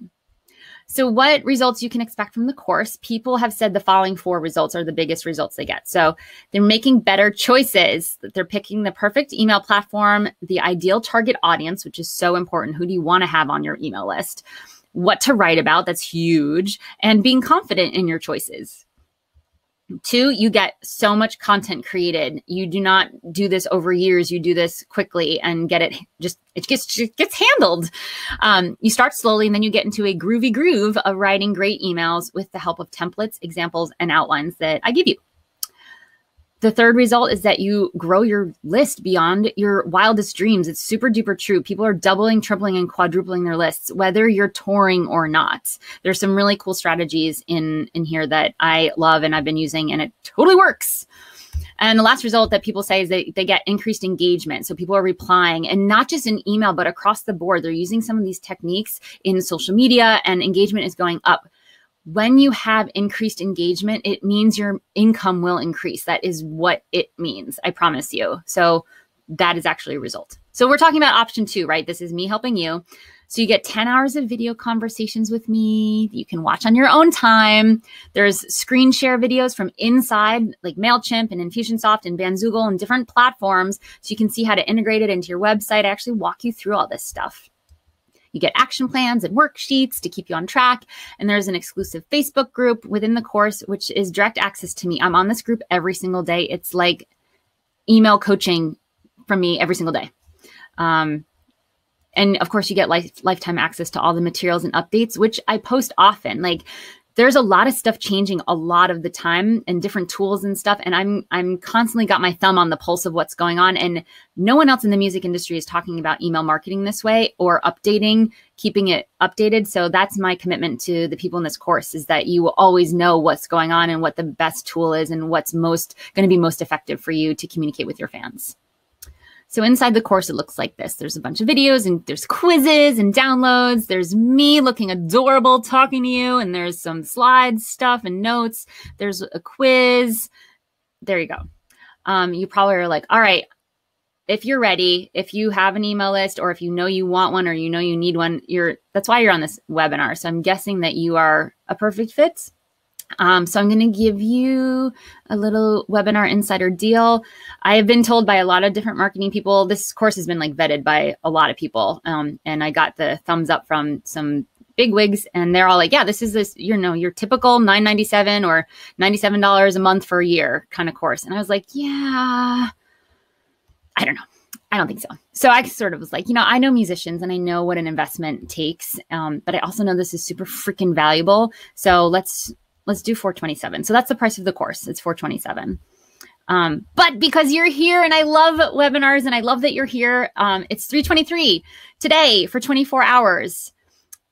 So what results you can expect from the course? People have said the following 4 results are the biggest results they get. So they're making better choices. They're picking the perfect email platform, the ideal target audience, which is so important. Who do you want to have on your email list? What to write about, that's huge. And being confident in your choices. 2, you get so much content created. You do not do this over years. You do this quickly and get it it gets handled. You start slowly and then you get into a groovy groove of writing great emails with the help of templates, examples, and outlines that I give you. The 3rd result is that you grow your list beyond your wildest dreams. It's super duper true. People are doubling, tripling, and quadrupling their lists, whether you're touring or not. There's some really cool strategies in here that I love and I've been using, and it totally works. And the last result that people say is that they get increased engagement. So people are replying, and not just in email, but across the board. They're using some of these techniques in social media, and engagement is going up. When you have increased engagement, it means your income will increase. That is what it means. I promise you. So that is actually a result. So we're talking about option 2, right? This is me helping you. So you get 10 hours of video conversations with me that you can watch on your own time. There's screen share videos from inside, like MailChimp and Infusionsoft and Bandzoogle and different platforms. So you can see how to integrate it into your website. I actually walk you through all this stuff. You get action plans and worksheets to keep you on track. And there's an exclusive Facebook group within the course, which is direct access to me. I'm on this group every single day. It's like email coaching from me every single day. And of course, you get lifetime access to all the materials and updates, which I post often. Like, there's a lot of stuff changing a lot of the time and different tools and stuff. And I'm constantly got my thumb on the pulse of what's going on. And no one else in the music industry is talking about email marketing this way or updating, keeping it updated. So that's my commitment to the people in this course, is that you will always know what's going on and what the best tool is and what's going to be most effective for you to communicate with your fans. So inside the course, it looks like this. There's a bunch of videos and there's quizzes and downloads. There's me looking adorable talking to you, and there's some slides, stuff, and notes. There's a quiz. There you go. You probably are like, all right, if you're ready, if you have an email list, or if you know you want one or you know you need one, that's why you're on this webinar. So I'm guessing that you are a perfect fit. So I'm going to give you a little webinar insider deal. I have been told by a lot of different marketing people, this course has been like vetted by a lot of people. And I got the thumbs up from some big wigs, and they're all like, yeah, this is your typical $9.97 or $97 a month for a year kind of course. And I was like, yeah, I don't know. I don't think so. So I sort of was like, I know musicians and I know what an investment takes. But I also know this is super freaking valuable. So let's do $427. So that's the price of the course. It's $427. But because you're here and I love webinars and I love that you're here, it's $323 today for 24 hours.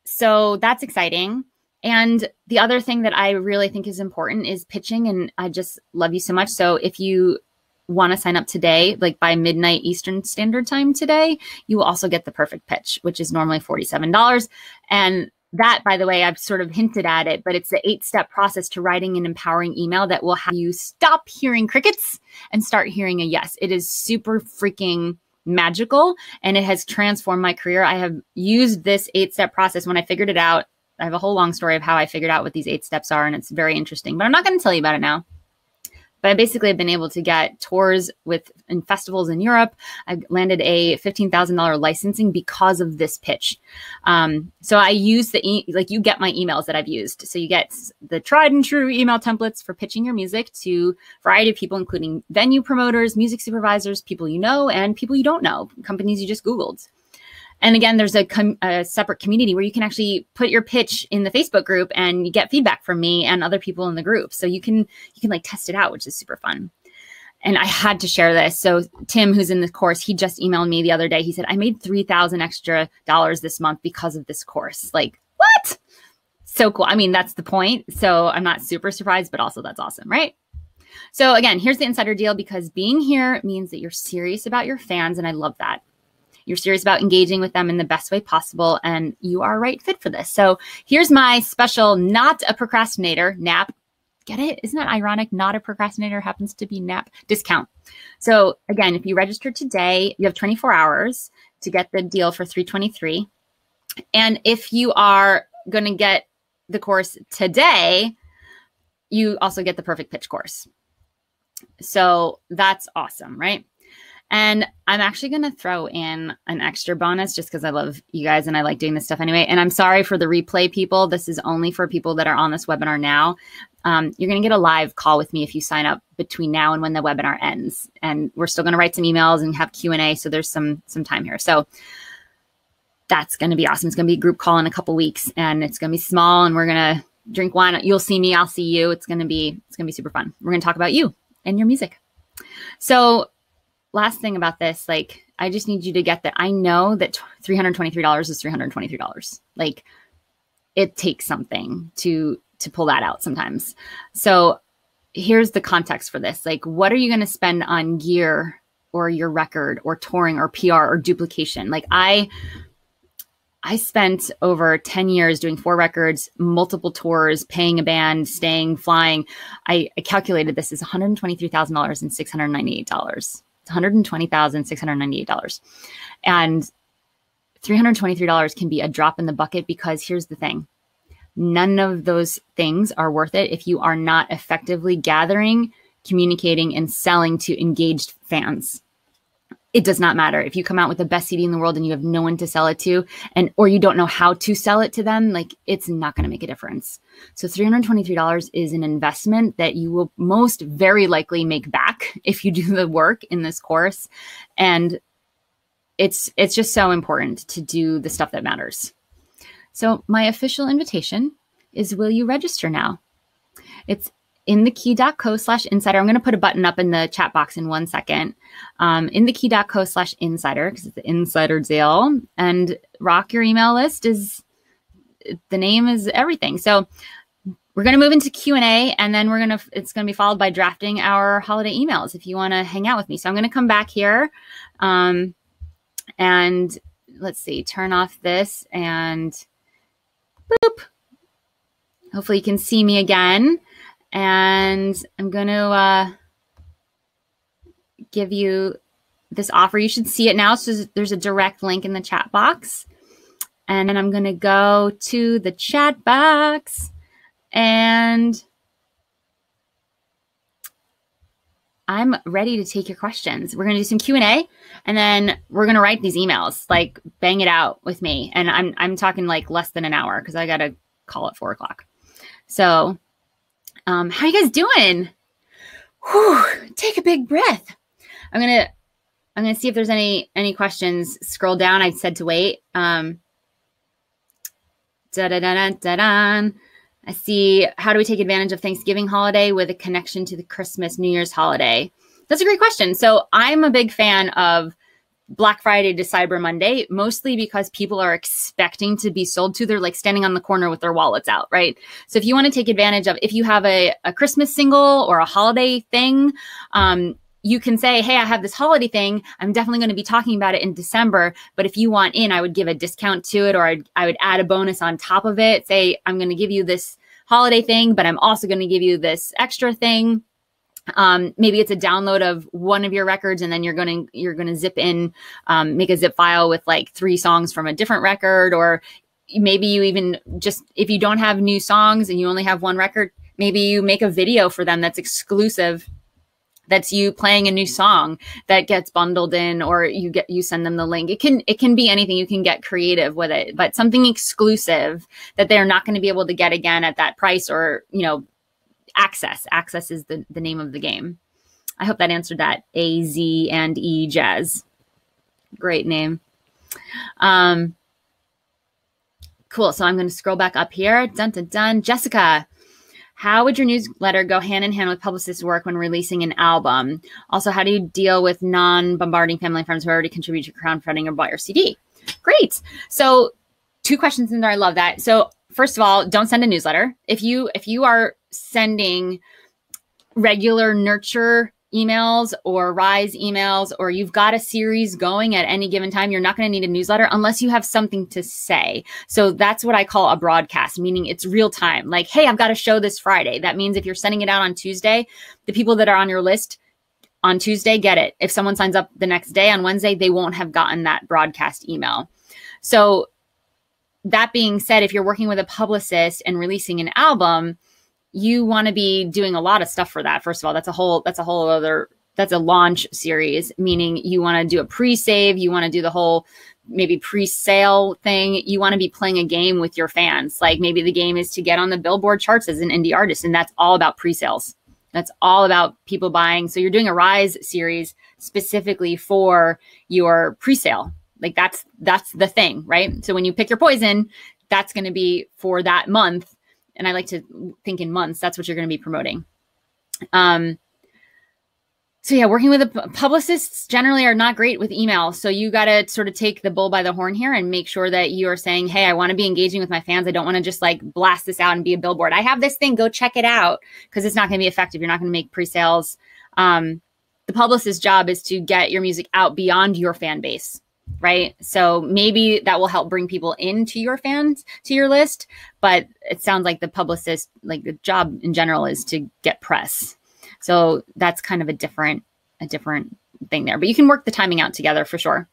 So that's exciting. And the other thing that I really think is important is pitching. And I just love you so much. So if you want to sign up today, like by midnight Eastern Standard Time today, you will also get the perfect pitch, which is normally $47. And that, by the way, I've sort of hinted at it, but it's the 8-step process to writing an empowering email that will have you stop hearing crickets and start hearing a yes. It is super freaking magical, and it has transformed my career. I have used this 8-step process when I figured it out. I have a whole long story of how I figured out what these 8 steps are, and it's very interesting, but I'm not going to tell you about it now. But I basically have been able to get tours in festivals in Europe. I landed a $15,000 licensing because of this pitch. So I use you get my emails that I've used. So you get the tried and true email templates for pitching your music to a variety of people, including venue promoters, music supervisors, people you know, and people you don't know, companies you just Googled. And again, there's a separate community where you can actually put your pitch in the Facebook group and you get feedback from me and other people in the group. So you can like test it out, which is super fun. And I had to share this. So Tim, who's in the course, he just emailed me the other day. He said, I made $3,000 extra this month because of this course. Like, what? So cool. I mean, that's the point. So I'm not super surprised, but also that's awesome, right? So again, here's the insider deal, because being here means that you're serious about your fans. And I love that. You're serious about engaging with them in the best way possible, and you are a right fit for this. So here's my special not a procrastinator, NAP. Get it? Isn't that ironic? Not a procrastinator happens to be NAP discount. So again, if you register today, you have 24 hours to get the deal for $323. And if you are going to get the course today, you also get the perfect pitch course. So that's awesome, right? And I'm actually going to throw in an extra bonus just because I love you guys and I like doing this stuff anyway. And I'm sorry for the replay people. This is only for people that are on this webinar now. You're going to get a live call with me if you sign up between now and when the webinar ends. And we're still going to write some emails and have Q&A. So there's some time here. So that's going to be awesome. It's going to be a group call in a couple weeks, and it's going to be small, and we're going to drink wine. You'll see me. I'll see you. It's going to be super fun. We're going to talk about you and your music. So last thing about this, like, I just need you to get that. I know that $323 is $323. Like, it takes something to pull that out sometimes. So here's the context for this. Like, what are you going to spend on gear or your record or touring or PR or duplication? Like, I spent over 10 years doing 4 records, multiple tours, paying a band, staying, flying. I calculated this as $123,000 and $698. $120,698. And $323 can be a drop in the bucket, because here's the thing. None of those things are worth it if you are not effectively gathering, communicating, and selling to engaged fans. It does not matter if you come out with the best CD in the world and you have no one to sell it to, or you don't know how to sell it to them. Like, it's not going to make a difference. So $323 is an investment that you will most very likely make back if you do the work in this course. And it's just so important to do the stuff that matters. So my official invitation is, will you register now? It's in thekey.co/insider. I'm going to put a button up in the chat box in 1 second. In thekey.co/insider, because it's the insider deal. And rock your email list the name is everything. So we're going to move into Q&A, and then it's going to be followed by drafting our holiday emails if you want to hang out with me. So I'm going to come back here, and let's see, turn off this, and boop. Hopefully you can see me again. And I'm going to give you this offer. You should see it now. So there's a direct link in the chat box. And then I'm going to go to the chat box, and I'm ready to take your questions. We're going to do some Q&A, and then we're going to write these emails, like bang it out with me. And I'm talking like less than an hour because I got to call at 4 o'clock. So how you guys doing? Whew, take a big breath. I'm gonna see if there's any questions. Scroll down. I said to wait. I see, how do we take advantage of Thanksgiving holiday with a connection to the Christmas, New Year's holiday? That's a great question. So I'm a big fan of Black Friday to Cyber Monday, mostly because people are expecting to be sold to. They're like standing on the corner with their wallets out, right? So if you want to take advantage of, if you have a Christmas single or a holiday thing, you can say, hey, I have this holiday thing. I'm definitely going to be talking about it in December. But if you want in, I would give a discount to it, or I would add a bonus on top of it. Say, I'm going to give you this holiday thing, but I'm also going to give you this extra thing. Maybe it's a download of one of your records, and then you're going to zip in, make a zip file with like 3 songs from a different record. Or maybe you even just, if you don't have new songs and you only have one record, maybe you make a video for them that's exclusive. That's you playing a new song that gets bundled in, or you send them the link. It can be anything. You can get creative with it, but something exclusive that they're not going to be able to get again at that price, or, access. Access is the name of the game. I hope that answered that. A-Z-and-E Jazz. Great name. Cool. So I'm going to scroll back up here. Dun, dun, dun. Jessica, how would your newsletter go hand in hand with publicist work when releasing an album? Also, how do you deal with non-bombarding family and friends who already contribute to crowdfunding or bought your CD? Great. So 2 questions in there. I love that. So first of all, don't send a newsletter. If you are sending regular nurture emails or rise emails, or you've got a series going at any given time, you're not going to need a newsletter unless you have something to say. So that's what I call a broadcast, meaning it's real time. Like, hey, I've got a show this Friday. That means if you're sending it out on Tuesday, the people that are on your list on Tuesday get it. If someone signs up the next day on Wednesday, they won't have gotten that broadcast email. So that being said, if you're working with a publicist and releasing an album, you want to be doing a lot of stuff for that. First of all, that's a launch series, meaning you want to do a pre-save. You want to do the whole maybe pre-sale thing. You want to be playing a game with your fans. Like maybe the game is to get on the Billboard charts as an indie artist, and that's all about pre-sales. That's all about people buying. So you're doing a Rise series specifically for your pre-sale. Like that's the thing, right? So when you pick your poison, that's going to be for that month. And I like to think in months, that's what you're going to be promoting. So yeah, working with publicists generally are not great with email. So you got to sort of take the bull by the horn here and make sure that you are saying, hey, I want to be engaging with my fans. I don't want to just like blast this out and be a billboard. I have this thing, go check it out, because it's not going to be effective. You're not going to make pre-sales. The publicist's job is to get your music out beyond your fan base. Right. So maybe that will help bring people into your fans, to your list. But it sounds like the publicist, like the job in general is to get press. So that's kind of a different thing there. But you can work the timing out together for sure.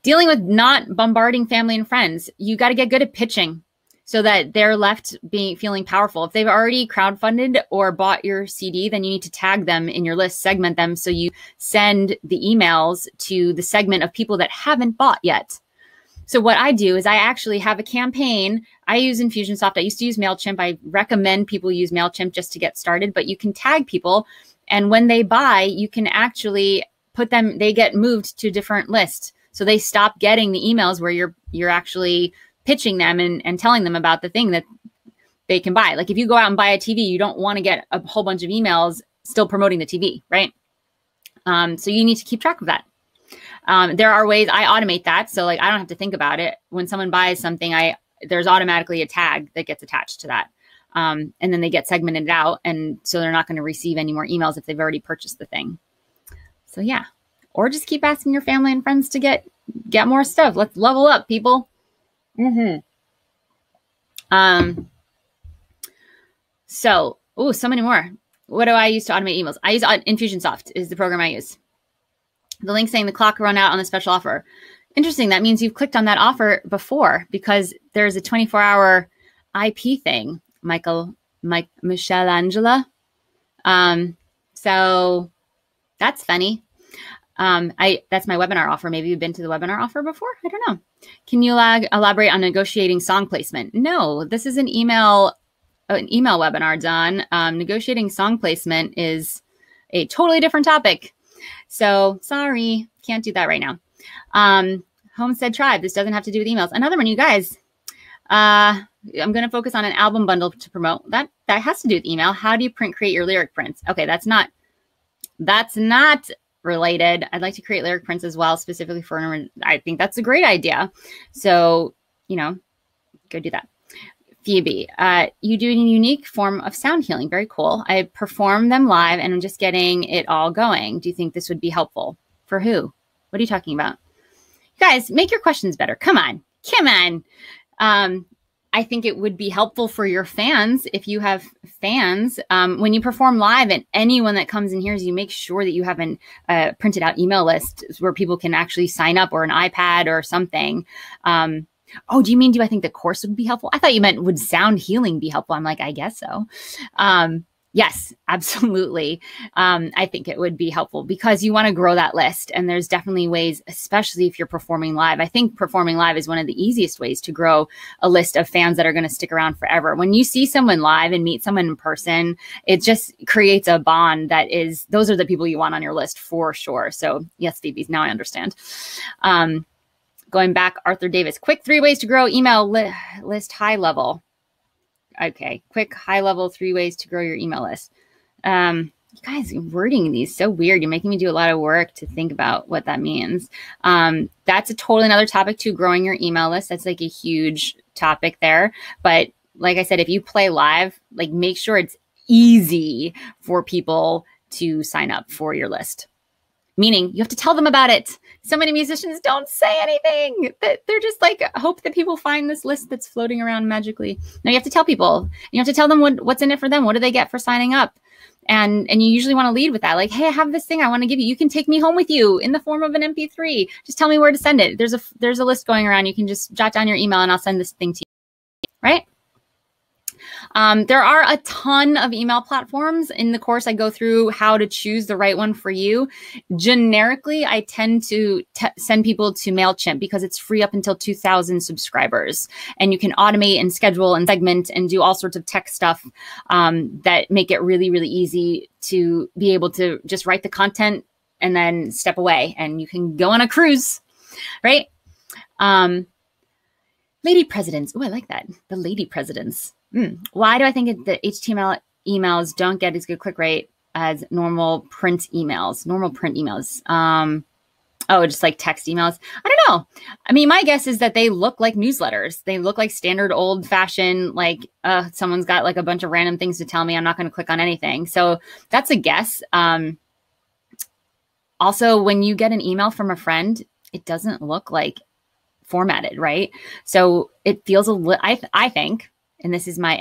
Dealing with not bombarding family and friends, you got to get good at pitching so that they're left feeling powerful. If they've already crowdfunded or bought your CD, then you need to tag them in your list, segment them. So you send the emails to the segment of people that haven't bought yet. So what I do is I actually have a campaign. I use Infusionsoft. I used to use MailChimp. I recommend people use MailChimp just to get started, but you can tag people. And when they buy, you can actually put them, they get moved to a different list. So they stop getting the emails where you're actually pitching them and telling them about the thing that they can buy. Like if you go out and buy a TV, you don't want to get a whole bunch of emails still promoting the TV, right? So you need to keep track of that. There are ways I automate that. So like, I don't have to think about it. When someone buys something, there's automatically a tag that gets attached to that. And then they get segmented out. And so they're not going to receive any more emails if they've already purchased the thing. So yeah, or just keep asking your family and friends to get more stuff. Let's level up, people. So many more. What do I use to automate emails? I use Infusionsoft is the program I use. The link saying the clock run out on the special offer. Interesting. That means you've clicked on that offer before because there's a 24-hour IP thing, Michelangelo. So that's funny. That's my webinar offer. Maybe you've been to the webinar offer before. I don't know. Can you elaborate on negotiating song placement? No, this is an email webinar, Don. Negotiating song placement is a totally different topic. So sorry, can't do that right now. Homestead Tribe. This doesn't have to do with emails. Another one, you guys. I'm going to focus on an album bundle to promote. That has to do with email. How do you create your lyric prints? Okay, that's not related. I'd like to create lyric prints as well, specifically for I think that's a great idea. So, go do that. Phoebe, you do a unique form of sound healing. Very cool. I perform them live and I'm just getting it all going. Do you think this would be helpful? For who? What are you talking about? Guys, make your questions better. Come on. I think it would be helpful for your fans. If you have fans, when you perform live and anyone that comes and hears you, make sure that you have a printed out email list where people can actually sign up, or an iPad or something. Do I think the course would be helpful? I thought you meant would sound healing be helpful? I'm like, I guess so. Yes, absolutely. I think it would be helpful because you want to grow that list. And there's definitely ways, especially if you're performing live. I think performing live is one of the easiest ways to grow a list of fans that are going to stick around forever. When you see someone live and meet someone in person, it just creates a bond those are the people you want on your list for sure. So yes, Phoebe, now I understand. Going back, Arthur Davis, quick 3 ways to grow email list high level. Okay, quick high level 3 ways to grow your email list. You guys, wording these so weird. You're making me do a lot of work to think about what that means. That's a totally another topic too, growing your email list. That's like a huge topic there. But like I said, if you play live, like make sure it's easy for people to sign up for your list. Meaning you have to tell them about it. So many musicians don't say anything. They're just like, hope that people find this list that's floating around magically. No, you have to tell people. You have to tell them what's in it for them. What do they get for signing up? And you usually want to lead with that. Like, hey, I have this thing I want to give you. You can take me home with you in the form of an MP3. Just tell me where to send it. There's a list going around. You can just jot down your email and I'll send this thing to you. Right? There are a ton of email platforms. In the course, I go through how to choose the right one for you. Generically, I tend to send people to MailChimp because it's free up until 2,000 subscribers. And you can automate and schedule and segment and do all sorts of tech stuff that make it really, really easy to be able to just write the content and then step away. And you can go on a cruise, right? Lady presidents. Oh, I like that. The lady presidents. Why do I think the HTML emails don't get as good click rate as normal print emails? Just like text emails. I don't know. I mean, my guess is that they look like newsletters. They look like standard old fashioned, like someone's got like a bunch of random things to tell me. I'm not going to click on anything. So that's a guess. Also, when you get an email from a friend, it doesn't look like formatted, right? So it feels I think, and this is my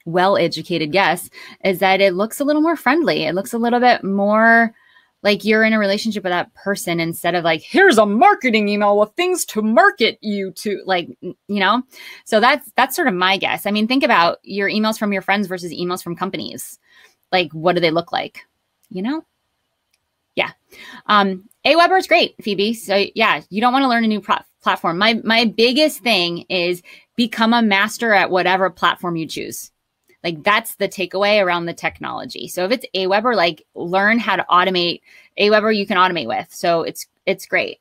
well-educated guess, is that it looks a little more friendly. It looks a little bit more like you're in a relationship with that person instead of like, here's a marketing email with things to market you to, like, So that's sort of my guess. I mean, think about your emails from your friends versus emails from companies. Like, what do they look like? Yeah. Aweber is great, Phoebe. So yeah, you don't want to learn a new platform. My biggest thing is become a master at whatever platform you choose. Like that's the takeaway around the technology. So if it's Aweber, like learn how to automate. Aweber you can automate with. So it's great.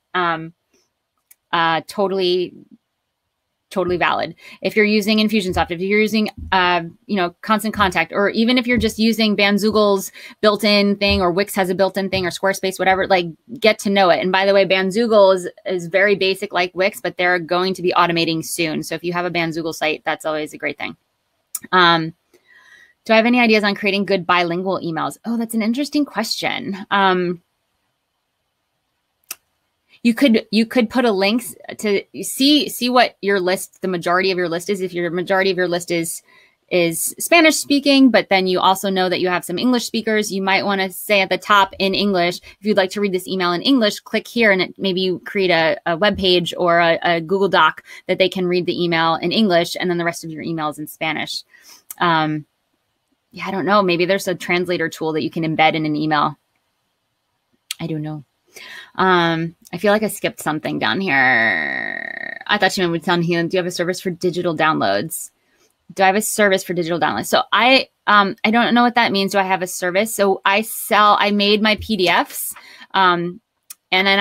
Totally valid. If you're using Infusionsoft, if you're using, Constant Contact, or even if you're just using Banzoogle's built-in thing, or Wix has a built-in thing, or Squarespace, whatever, like get to know it. And by the way, Banzoogle is very basic like Wix, but they're going to be automating soon. So if you have a Banzoogle site, that's always a great thing. Do I have any ideas on creating good bilingual emails? Oh, that's an interesting question. You could put a link to see what your list, the majority of your list is. If your majority of your list is Spanish speaking, but then you also know that you have some English speakers, you might want to say at the top in English, if you'd like to read this email in English, click here, and maybe you create a web page or a Google Doc that they can read the email in English, and then the rest of your emails in Spanish. Yeah, I don't know. Maybe there's a translator tool that you can embed in an email. I don't know. I feel like I skipped something down here. I thought you would tell me, do you have a service for digital downloads? Do I have a service for digital downloads? So I don't know what that means. Do I have a service? So I made my PDFs. And then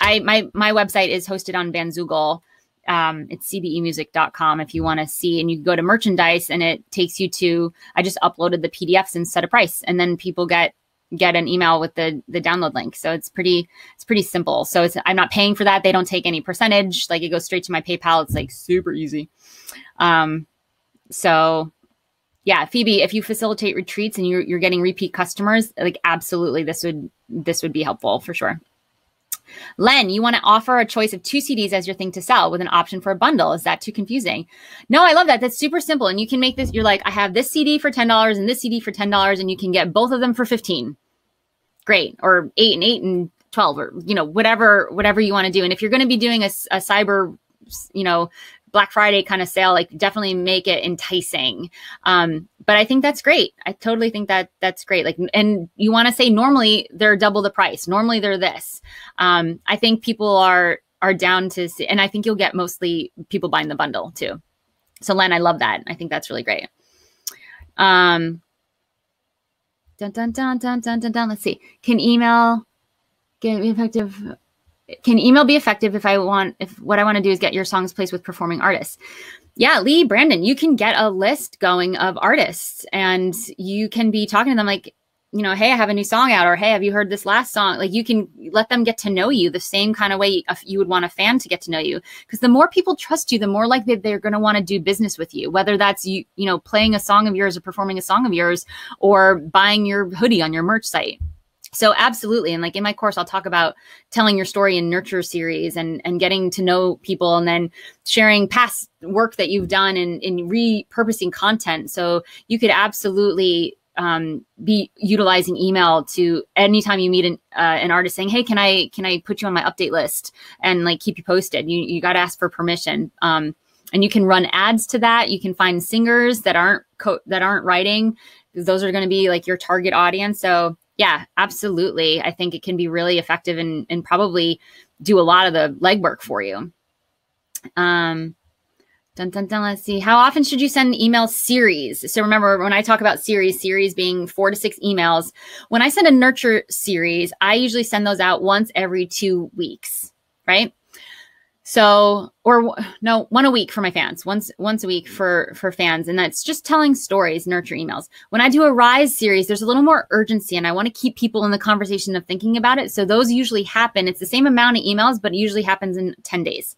my website is hosted on Bandzoogle. It's cbemusic.com if you want to see, and you go to merchandise and it takes you to, I just uploaded the PDFs and set a price, and then people get an email with the download link. So it's pretty simple. So I'm not paying for that. They don't take any percentage. Like, it goes straight to my PayPal. It's like super easy. So yeah, Phoebe, if you facilitate retreats and you're getting repeat customers, like, absolutely, this would be helpful for sure. Len, you want to offer a choice of 2 CDs as your thing to sell with an option for a bundle. Is that too confusing? No, I love that. That's super simple. And you can make this, you're like, I have this CD for $10 and this CD for $10, and you can get both of them for 15. Great. Or 8 and 8 and 12, or, whatever you want to do. And if you're going to be doing a cyber, Black Friday kind of sale, like, definitely make it enticing. But I think that's great. I totally think that's great. Like, and you want to say normally they're double the price. Normally they're this. I think people are down to see, and I think you'll get mostly people buying the bundle too. So Len, I love that. I think that's really great. Dun, dun, dun, dun, dun, dun, dun. Let's see. Can email be effective if what I want to do is get your songs placed with performing artists? Yeah, Lee, Brandon, you can get a list going of artists, and you can be talking to them like, hey, I have a new song out, or hey, have you heard this last song? Like, you can let them get to know you the same kind of way you would want a fan to get to know you. Because the more people trust you, the more likely they're going to want to do business with you, whether that's you playing a song of yours or performing a song of yours or buying your hoodie on your merch site. So absolutely. And like in my course, I'll talk about telling your story in nurture series and getting to know people, and then sharing past work that you've done and repurposing content. So you could absolutely be utilizing email to anytime you meet an artist saying, hey, can I put you on my update list and like keep you posted? You got to ask for permission. And you can run ads to that. You can find singers that aren't writing. Those are going to be like your target audience. So yeah, absolutely. I think it can be really effective and probably do a lot of the legwork for you. Dun, dun, dun, let's see. How often should you send email series? So remember, when I talk about series being 4 to 6 emails, when I send a nurture series, I usually send those out once every 2 weeks, right? So, one a week for my fans, once a week for fans. And that's just telling stories, nurture emails. When I do a rise series, there's a little more urgency, and I want to keep people in the conversation of thinking about it. So those usually happen. It's the same amount of emails, but it usually happens in 10 days.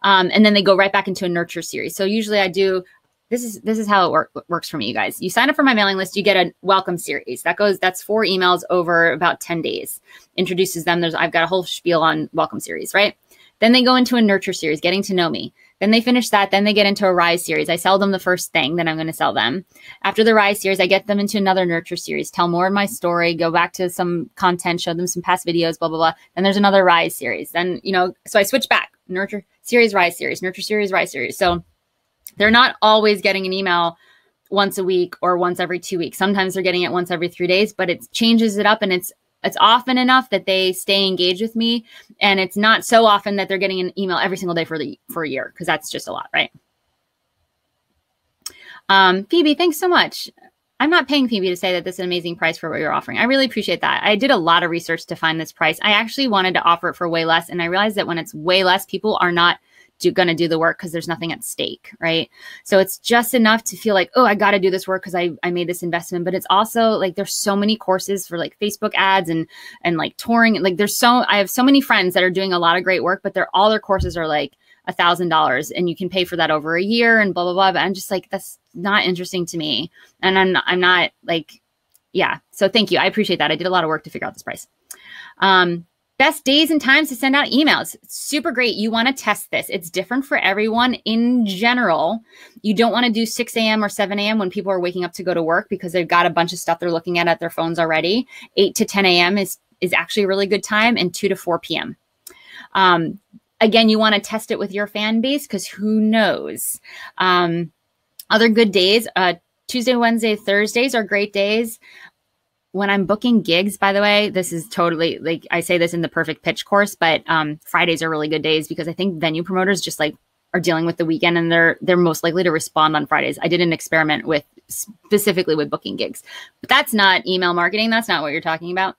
And then they go right back into a nurture series. So usually I do, this is how it works for me, you guys. You sign up for my mailing list, you get a welcome series. That's 4 emails over about 10 days. Introduces them. I've got a whole spiel on welcome series, right? Then they go into a nurture series, getting to know me. Then they finish that. Then they get into a rise series. I sell them the first thing that I'm going to sell them. After the rise series, I get them into another nurture series, tell more of my story, go back to some content, show them some past videos, blah, blah, blah. Then there's another rise series. Then, so I switch back, nurture series, rise series, nurture series, rise series. So they're not always getting an email once a week or once every 2 weeks. Sometimes they're getting it once every 3 days, but it changes it up, and it's often enough that they stay engaged with me. And it's not so often that they're getting an email every single day for a year, because that's just a lot, right? Phoebe, thanks so much. I'm not paying Phoebe to say that this is an amazing price for what you're offering. I really appreciate that. I did a lot of research to find this price. I actually wanted to offer it for way less. And I realized that when it's way less, people are not going to do the work because there's nothing at stake, right? So it's just enough to feel like, oh, I got to do this work because I made this investment. But it's also like, there's so many courses for like Facebook ads and like touring. Like I have so many friends that are doing a lot of great work, but all their courses are like $1,000 and you can pay for that over a year and blah, blah, blah. But I'm just like, that's not interesting to me. And I'm not like, yeah. So thank you. I appreciate that. I did a lot of work to figure out this price. Best days and times to send out emails. Super great. You want to test this. It's different for everyone in general. You don't want to do 6 a.m. or 7 a.m. when people are waking up to go to work because they've got a bunch of stuff they're looking at their phones already. 8 to 10 a.m. is actually a really good time, and 2 to 4 p.m. Again, you want to test it with your fan base because who knows? Other good days, Tuesday, Wednesday, Thursdays are great days. When I'm booking gigs, by the way, this is totally like I say this in the perfect pitch course, but Fridays are really good days because I think venue promoters just like are dealing with the weekend and they're most likely to respond on Fridays. I did an experiment with specifically with booking gigs, but that's not email marketing. That's not what you're talking about.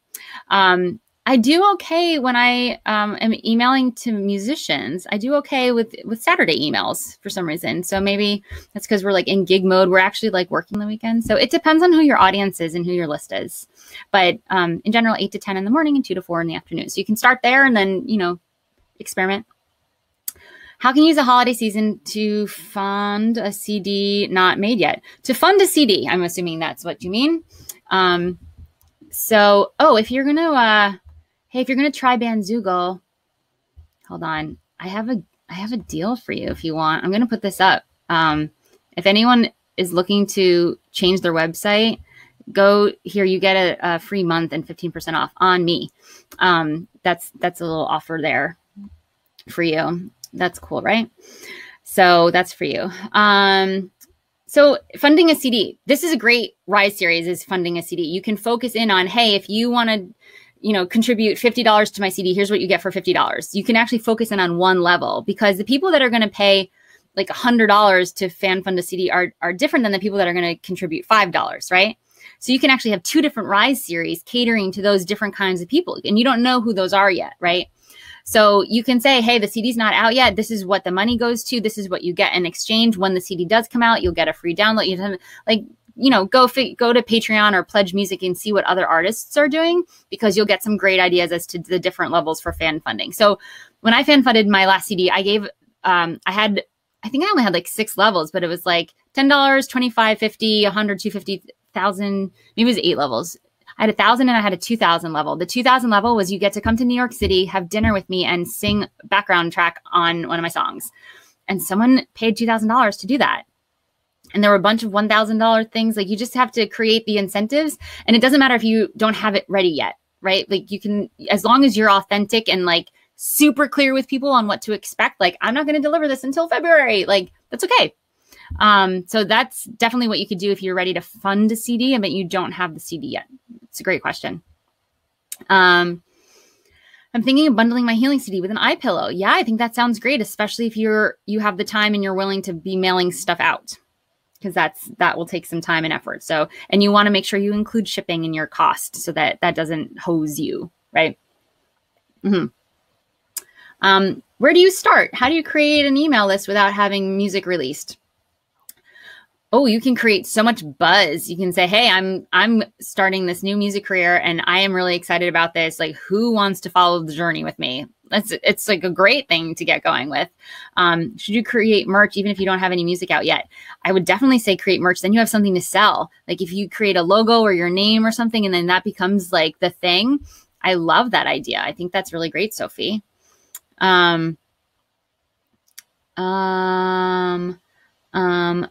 I do okay when I am emailing to musicians. I do okay with Saturday emails for some reason. So maybe that's because we're like in gig mode. We're actually like working the weekend. So it depends on who your audience is and who your list is. But in general, 8 to 10 in the morning and 2 to 4 in the afternoon. So you can start there and then, you know, experiment. How can you use a holiday season to fund a CD not made yet? To fund a CD, I'm assuming that's what you mean. So, if you're going to, hey, if you're going to try Bandzoogle, hold on. I have a deal for you if you want. I'm going to put this up. If anyone is looking to change their website, go here. You get a free month and 15% off on me. That's a little offer there for you. That's cool, right? So that's for you. So funding a CD, this is a great Rise series is funding a CD. You can focus in on, hey, if you want to, you know, contribute $50 to my CD, here's what you get for $50. You can actually focus in on one level because the people that are going to pay like $100 to fan fund a CD are different than the people that are going to contribute $5, right? So you can actually have 2 different Rise series catering to those different kinds of people. And you don't know who those are yet, right? So you can say, hey, the CD's not out yet. This is what the money goes to. This is what you get in exchange. When the CD does come out, you'll get a free download. You have, like, you know, go to Patreon or Pledge Music and see what other artists are doing because you'll get some great ideas as to the different levels for fan funding. So when I fan funded my last CD, I gave, I think I only had like 6 levels, but it was like $10, $25, $50, $100, $250, $1,000, maybe it was 8 levels. I had 1,000 and I had a 2,000 level. The 2,000 level was you get to come to New York City, have dinner with me, and sing background track on one of my songs. And someone paid $2,000 to do that. And there were a bunch of $1,000 things. Like you just have to create the incentives. And it doesn't matter if you don't have it ready yet, right? Like you can, as long as you're authentic and like super clear with people on what to expect, like I'm not going to deliver this until February. Like that's okay. So that's definitely what you could do if you're ready to fund a CD, but you don't have the CD yet. It's a great question. I'm thinking of bundling my healing CD with an iPillow. Yeah, I think that sounds great, especially if you have the time and you're willing to be mailing stuff out, because that will take some time and effort. So, and you want to make sure you include shipping in your cost so that doesn't hose you, right? Mm-hmm. Where do you start? How do you create an email list without having music released? Oh, you can create so much buzz. You can say, hey, I'm starting this new music career and I am really excited about this. Like, who wants to follow the journey with me? It's like a great thing to get going with. Should you create merch even if you don't have any music out yet? I would definitely say create merch. Then you have something to sell. Like if you create a logo or your name or something, and then that becomes like the thing. I love that idea. I think that's really great, Sophie.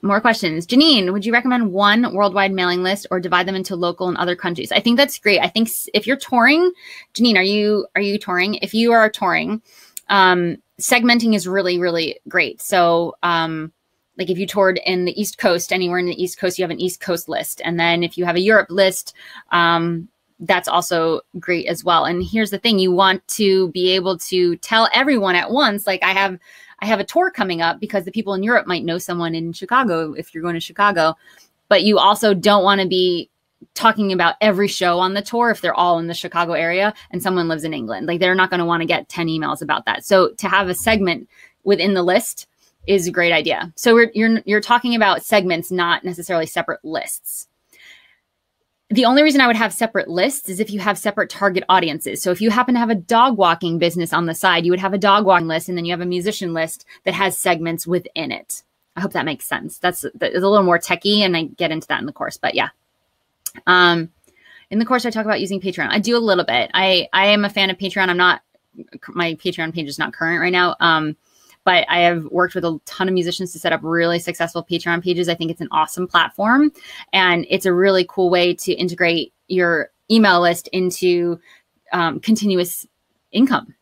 More questions. Janine, would you recommend one worldwide mailing list or divide them into local and other countries? I think that's great. I think if you're touring, Janine, are you touring? If you are touring, segmenting is really, really great. So, like if you toured in the East Coast, anywhere in the East Coast, you have an East Coast list. And then if you have a Europe list, that's also great as well. And here's the thing, you want to be able to tell everyone at once, like I have a tour coming up, because the people in Europe might know someone in Chicago if you're going to Chicago, but you also don't want to be talking about every show on the tour if they're all in the Chicago area and someone lives in England. Like they're not going to want to get 10 emails about that. So to have a segment within the list is a great idea. So you're talking about segments, not necessarily separate lists. The only reason I would have separate lists is if you have separate target audiences. So if you happen to have a dog walking business on the side, you would have a dog walking list, and then you have a musician list that has segments within it. I hope that makes sense. That's a little more techie, and I get into that in the course, but yeah. In the course, I talk about using Patreon. I do a little bit. I am a fan of Patreon. My Patreon page is not current right now. But I have worked with a ton of musicians to set up really successful Patreon pages. I think it's an awesome platform, and it's a really cool way to integrate your email list into continuous income.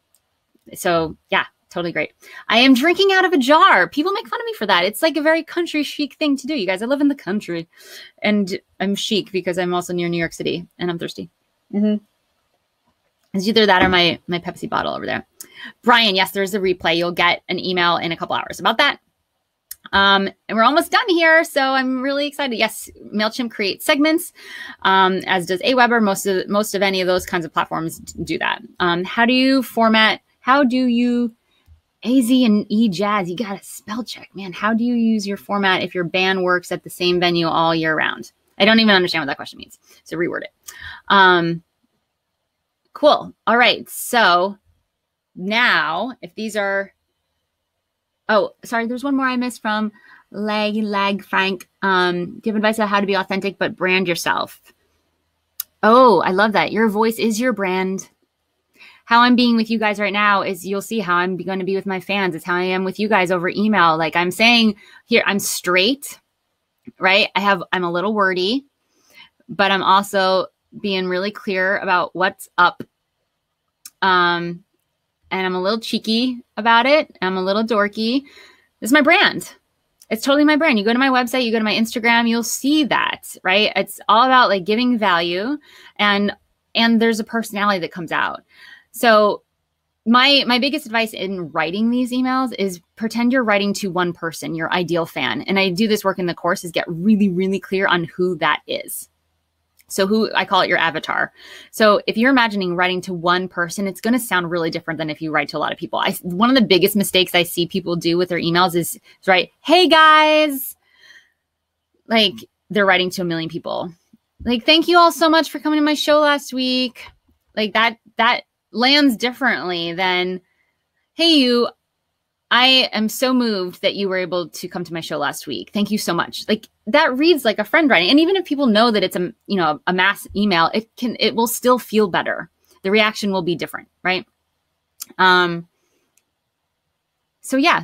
So yeah, totally great. I am drinking out of a jar. People make fun of me for that. It's like a very country chic thing to do. You guys, I live in the country, and I'm chic because I'm also near New York City, and I'm thirsty. It's either that or my Pepsi bottle over there. Brian, yes, there's a replay. You'll get an email in a couple hours about that. And we're almost done here, so I'm really excited. Yes, MailChimp creates segments, as does Aweber. Most of any of those kinds of platforms do that. How do you AZ and E Jazz? You got to spell check, man. How do you use your format if your band works at the same venue all year round? I don't even understand what that question means, so reword it. Cool. All right. So now if these are, oh, sorry, there's one more I missed from Lag Frank. Give advice on how to be authentic, but brand yourself. Oh, I love that. Your voice is your brand. How I'm being with you guys right now is, you'll see how I'm going to be with my fans. It's how I am with you guys over email. Like I'm saying here, I'm straight, right? I'm a little wordy, but I'm also being really clear about what's up. And I'm a little cheeky about it. I'm a little dorky. This is my brand. It's totally my brand. You go to my website, you go to my Instagram, you'll see that, right? It's all about like giving value, and there's a personality that comes out. So my biggest advice in writing these emails is pretend you're writing to one person, your ideal fan. And I do this work in the course, is get really, really clear on who that is. So I call it your avatar. So if you're imagining writing to one person, it's going to sound really different than if you write to a lot of people. One of the biggest mistakes I see people do with their emails is write, "Hey guys," like they're writing to a million people. Like, "Thank you all so much for coming to my show last week." Like that lands differently than, "Hey you, I am so moved that you were able to come to my show last week. Thank you so much." Like that reads like a friend writing. And even if people know that it's a mass email, it will still feel better. The reaction will be different, right? So yeah,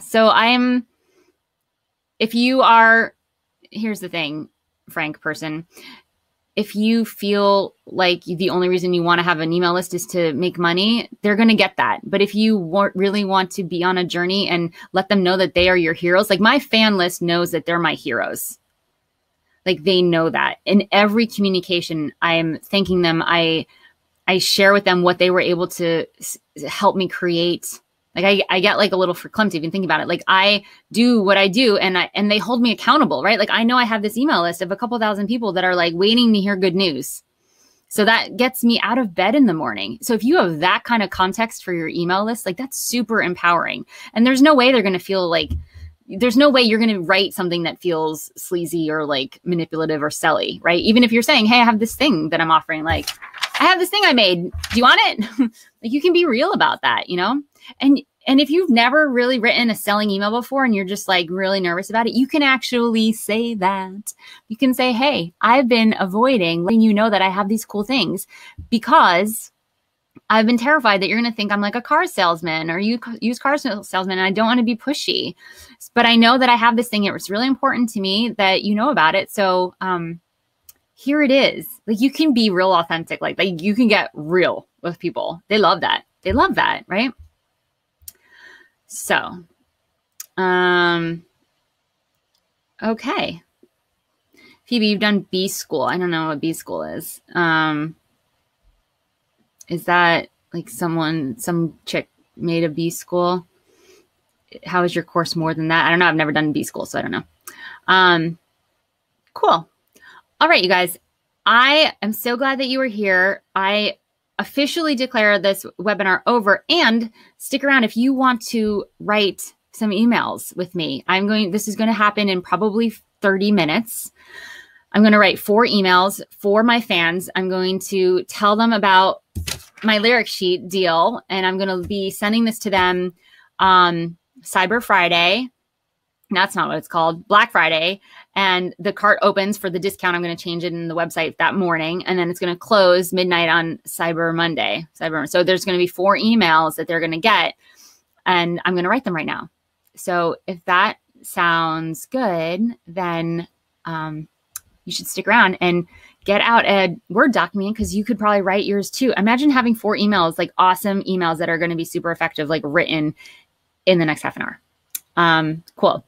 here's the thing, Frank person. If you feel like the only reason you want to have an email list is to make money, they're going to get that. But if you really want to be on a journey and let them know that they are your heroes, like my fan list knows that they're my heroes. Like they know that. In every communication, I am thanking them. I share with them what they were able to help me create. Like I get like a little verklempt even thinking about it. Like I do what I do, and they hold me accountable, right? Like I know I have this email list of a couple thousand people that are like waiting to hear good news. So that gets me out of bed in the morning. So if you have that kind of context for your email list, like that's super empowering. And there's no way they're going to feel like, there's no way you're going to write something that feels sleazy or like manipulative or selly, right? Even if you're saying, "Hey, I have this thing that I'm offering. Like I have this thing I made. Do you want it?" Like you can be real about that, And if you've never really written a selling email before and you're just like really nervous about it, you can actually say that. You can say, "Hey, I've been avoiding letting you know that I have these cool things because I've been terrified that you're going to think I'm like a car salesman or you use car salesman, and I don't want to be pushy. But I know that I have this thing. It's really important to me that you know about it. So here it is." Like you can be real authentic. Like you can get real with people. They love that. They love that, right? So, okay. Phoebe, you've done B school. I don't know what B school is. Is that like some chick made a B school? How is your course more than that? I don't know. I've never done B school, so I don't know. Cool. All right, you guys. I am so glad that you were here. I officially declare this webinar over, and stick around if you want to write some emails with me. This is going to happen in probably 30 minutes. I'm going to write 4 emails for my fans. I'm going to tell them about my lyric sheet deal, and I'm going to be sending this to them Cyber Friday. That's not what it's called. Black Friday. And the cart opens for the discount. I'm going to change it in the website that morning. And then it's going to close midnight on Cyber Monday. So there's going to be 4 emails that they're going to get. And I'm going to write them right now. So if that sounds good, then you should stick around and get out a Word document, because you could probably write yours too. Imagine having 4 emails, like awesome emails that are going to be super effective, like written in the next half an hour. Cool.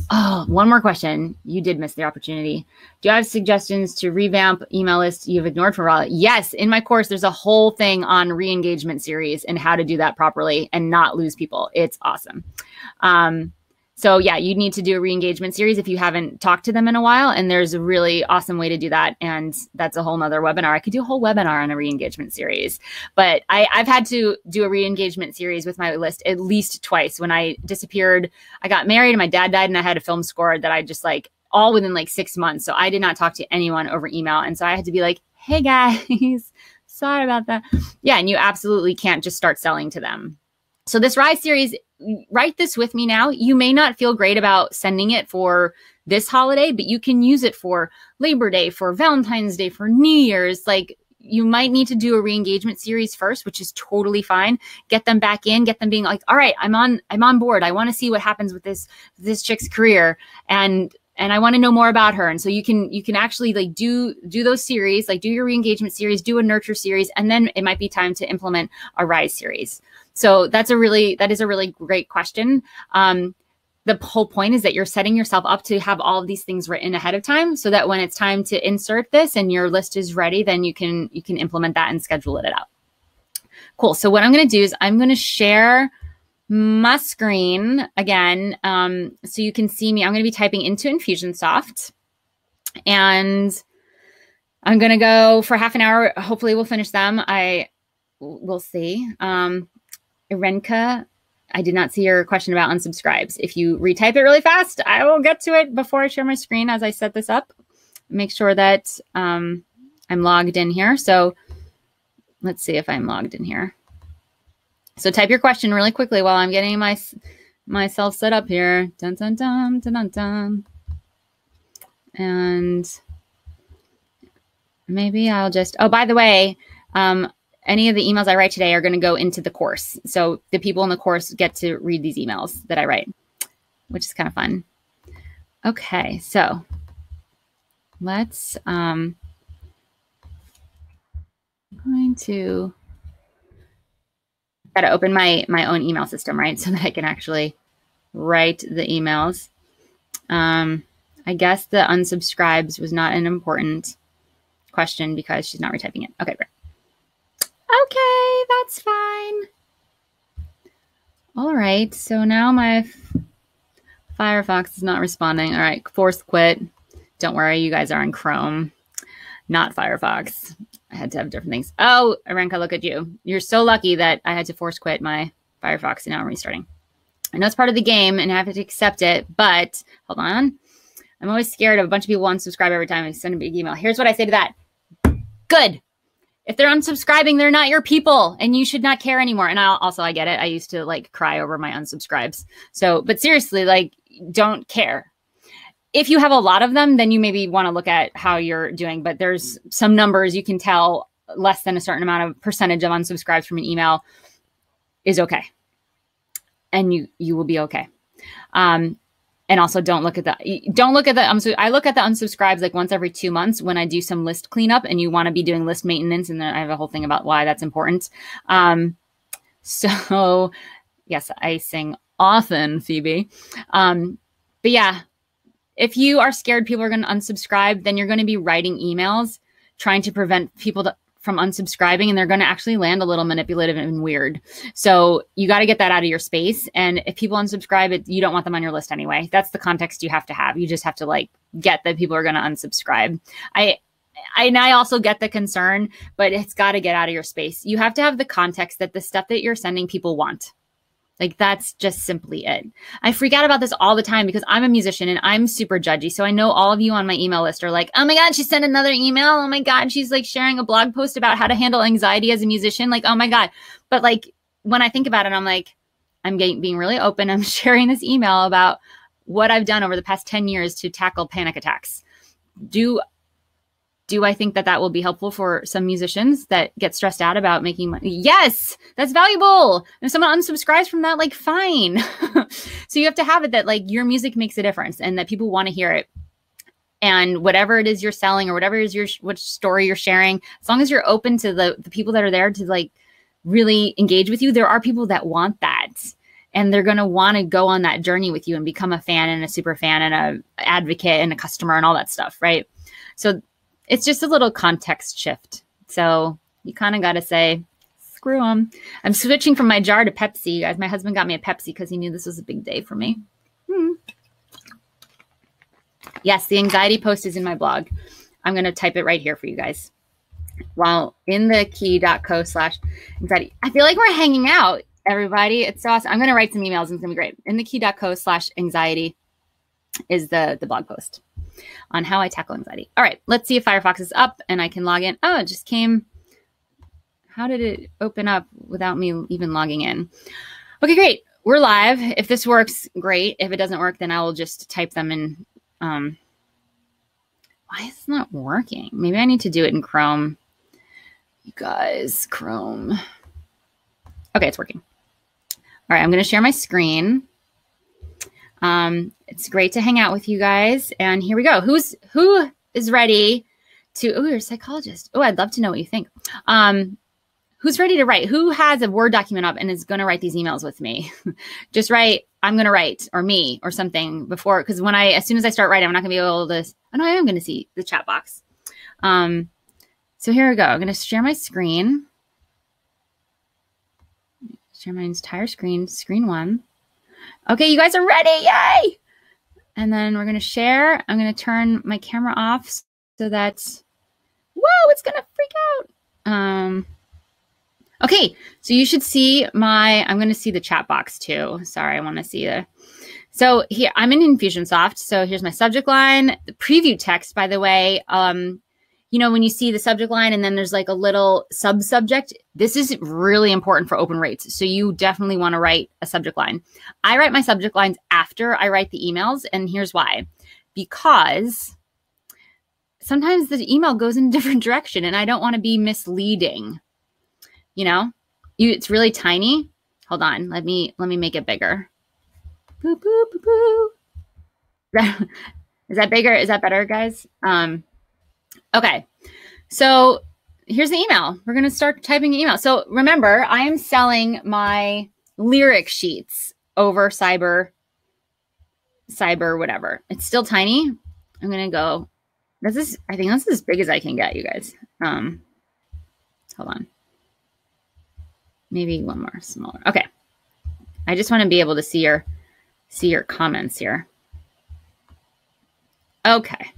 Oh, one more question. You did miss the opportunity. Do you have suggestions to revamp email lists you've ignored for a while? Yes. In my course, there's a whole thing on re-engagement series and how to do that properly and not lose people. It's awesome. So yeah, you need to do a re-engagement series if you haven't talked to them in a while. And there's a really awesome way to do that. And that's a whole nother webinar. I could do a whole webinar on a re-engagement series, but I've had to do a re-engagement series with my list at least twice. When I disappeared, I got married and my dad died, and I had a film score that I just like all within like 6 months. So I did not talk to anyone over email. And so I had to be like, hey guys, sorry about that. Yeah. And you absolutely can't just start selling to them. So this Rise series, write this with me now. You may not feel great about sending it for this holiday, but you can use it for Labor Day, for Valentine's Day, for New Year's. Like, you might need to do a re-engagement series first, which is totally fine. Get them back in, get them being like, all right, I'm on board. I want to see what happens with this chick's career. And I want to know more about her. And so you can actually like do those series, like do your re-engagement series, do a nurture series, and then it might be time to implement a Rise series. So that is a really great question. The whole point is that you're setting yourself up to have all of these things written ahead of time, so that when it's time to insert this and your list is ready, then you can implement that and schedule it out. Cool. So what I'm going to do is I'm going to share my screen again, so you can see me. I'm going to be typing into Infusionsoft, and I'm going to go for half an hour. Hopefully we'll finish them. We'll see. Irenka, I did not see your question about unsubscribes. If you retype it really fast, I will get to it before I share my screen as I set this up. Make sure that I'm logged in here. So let's see if I'm logged in here. So type your question really quickly while I'm getting myself set up here. Dun, dun, dun, dun, dun, dun. And maybe I'll just, oh, by the way, any of the emails I write today are going to go into the course. So the people in the course get to read these emails that I write, which is kind of fun. Okay, so let's, I'm going to, got to open my own email system, right? So that I can actually write the emails. I guess the unsubscribes was not an important question because she's not retyping it. Okay, great. Okay, that's fine. All right, so now my Firefox is not responding. All right, force quit. Don't worry, you guys are in Chrome, not Firefox. I had to have different things. Oh, Irenka, look at you. You're so lucky that I had to force quit my Firefox, and now I'm restarting. I know it's part of the game and I have to accept it, but hold on. I'm always scared of a bunch of people unsubscribe every time I send a big email. Here's what I say to that. Good. If they're unsubscribing, they're not your people and you should not care anymore. And I get it. I used to like cry over my unsubscribes. So, but seriously, like, don't care. If you have a lot of them, then you maybe want to look at how you're doing, but there's some numbers you can tell less than a certain amount of percentage of unsubscribes from an email is okay. And you will be okay. And also don't look at the I look at the unsubscribes like once every 2 months when I do some list cleanup, and you want to be doing list maintenance. And then I have a whole thing about why that's important. So yes, I sing often, Phoebe. But yeah, if you are scared people are going to unsubscribe, then you're going to be writing emails trying to prevent people from unsubscribing, and they're going to actually land a little manipulative and weird. So you got to get that out of your space. And if people unsubscribe, you don't want them on your list anyway. That's the context you have to have. You just have to like get that people are going to unsubscribe. I also get the concern, but it's got to get out of your space. You have to have the context that the stuff that you're sending people want. Like that's just simply it. I freak out about this all the time because I'm a musician and I'm super judgy. So I know all of you on my email list are like, oh my God, she sent another email. Oh my God, she's like sharing a blog post about how to handle anxiety as a musician. Like, oh my God. But like when I think about it, I'm like, I'm being really open. I'm sharing this email about what I've done over the past 10 years to tackle panic attacks. Do I think that that will be helpful for some musicians that get stressed out about making money? Yes, that's valuable. And if someone unsubscribes from that, like fine. So you have to have it that like your music makes a difference and that people want to hear it. And whatever it is you're selling or whatever is which story you're sharing, as long as you're open to the people that are there to like really engage with you, there are people that want that. And they're going to want to go on that journey with you and become a fan and a super fan and a advocate and a customer and all that stuff, right? So it's just a little context shift. So you kind of got to say, screw them. I'm switching from my jar to Pepsi, you guys. My husband got me a Pepsi because he knew this was a big day for me. Yes, the anxiety post is in my blog. I'm going to type it right here for you guys. While in the key.co/anxiety. I feel like we're hanging out, everybody. It's so awesome. I'm going to write some emails and it's going to be great. In the key.co/anxiety is the blog post on how I tackle anxiety. All right, let's see if Firefox is up and I can log in. Oh, it just came. How did it open up without me even logging in? Okay, great. We're live. If this works, great. If it doesn't work, then I will just type them in. Why is it not working? Maybe I need to do it in Chrome. You guys, Chrome. Okay, it's working. All right, I'm going to share my screen. It's great to hang out with you guys. And here we go. Who is ready to, oh, you're a psychologist. Oh, I'd love to know what you think. Who's ready to write? Who has a Word document up and is going to write these emails with me? Just write, I'm going to write, or me, or something before, because as soon as I start writing, I'm not going to be able to, oh no, I am going to see the chat box. So here we go. I'm going to share my screen. Share my entire screen, screen one. Okay, you guys are ready. Yay! And then we're going to share. I'm going to turn my camera off so that, whoa, it's going to freak out. Okay, so you should see I'm going to see the chat box too. Sorry, I want to see so here, I'm in Infusionsoft. So here's my subject line. The preview text, by the way, you know, when you see the subject line and then there's like a little sub-subject, this is really important for open rates. So you definitely want to write a subject line. I write my subject lines after I write the emails. And here's why. Because sometimes the email goes in a different direction and I don't want to be misleading. You know, it's really tiny. Hold on. Let me make it bigger. Boo, boo, boo, boo. Is that bigger? Is that better, guys? Okay, so here's the email. We're going to start typing the email. So remember, I am selling my lyric sheets over cyber whatever. It's still tiny. I'm going to go. I think this is as big as I can get, you guys. Hold on. Maybe one more smaller. Okay. I just want to be able to see your comments here. Okay.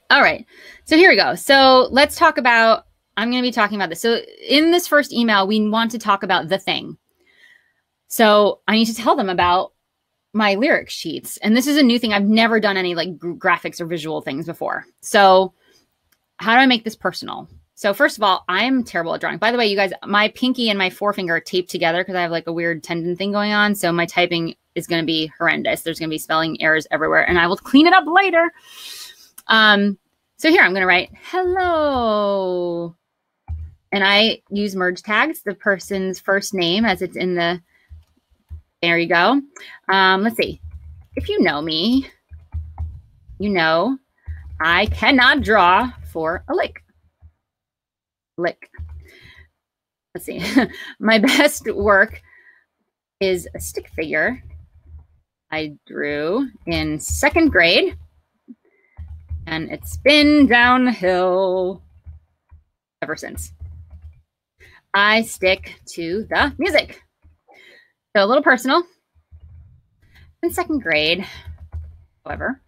All right. So here we go. So let's talk about, I'm going to be talking about this. So in this first email, we want to talk about the thing. So I need to tell them about my lyric sheets. And this is a new thing. I've never done any like graphics or visual things before. So how do I make this personal? So first of all, I'm terrible at drawing. By the way, you guys, my pinky and my forefinger are taped together because I have like a weird tendon thing going on. So my typing is going to be horrendous. There's going to be spelling errors everywhere and I will clean it up later. So here I'm going to write hello. And I use merge tags, the person's first name as it's in the, there you go. Let's see. If you know me, you know I cannot draw for a lick. Let's see. My best work is a stick figure I drew in 2nd grade. And it's been downhill ever since. I stick to the music. So a little personal. In 2nd grade, however,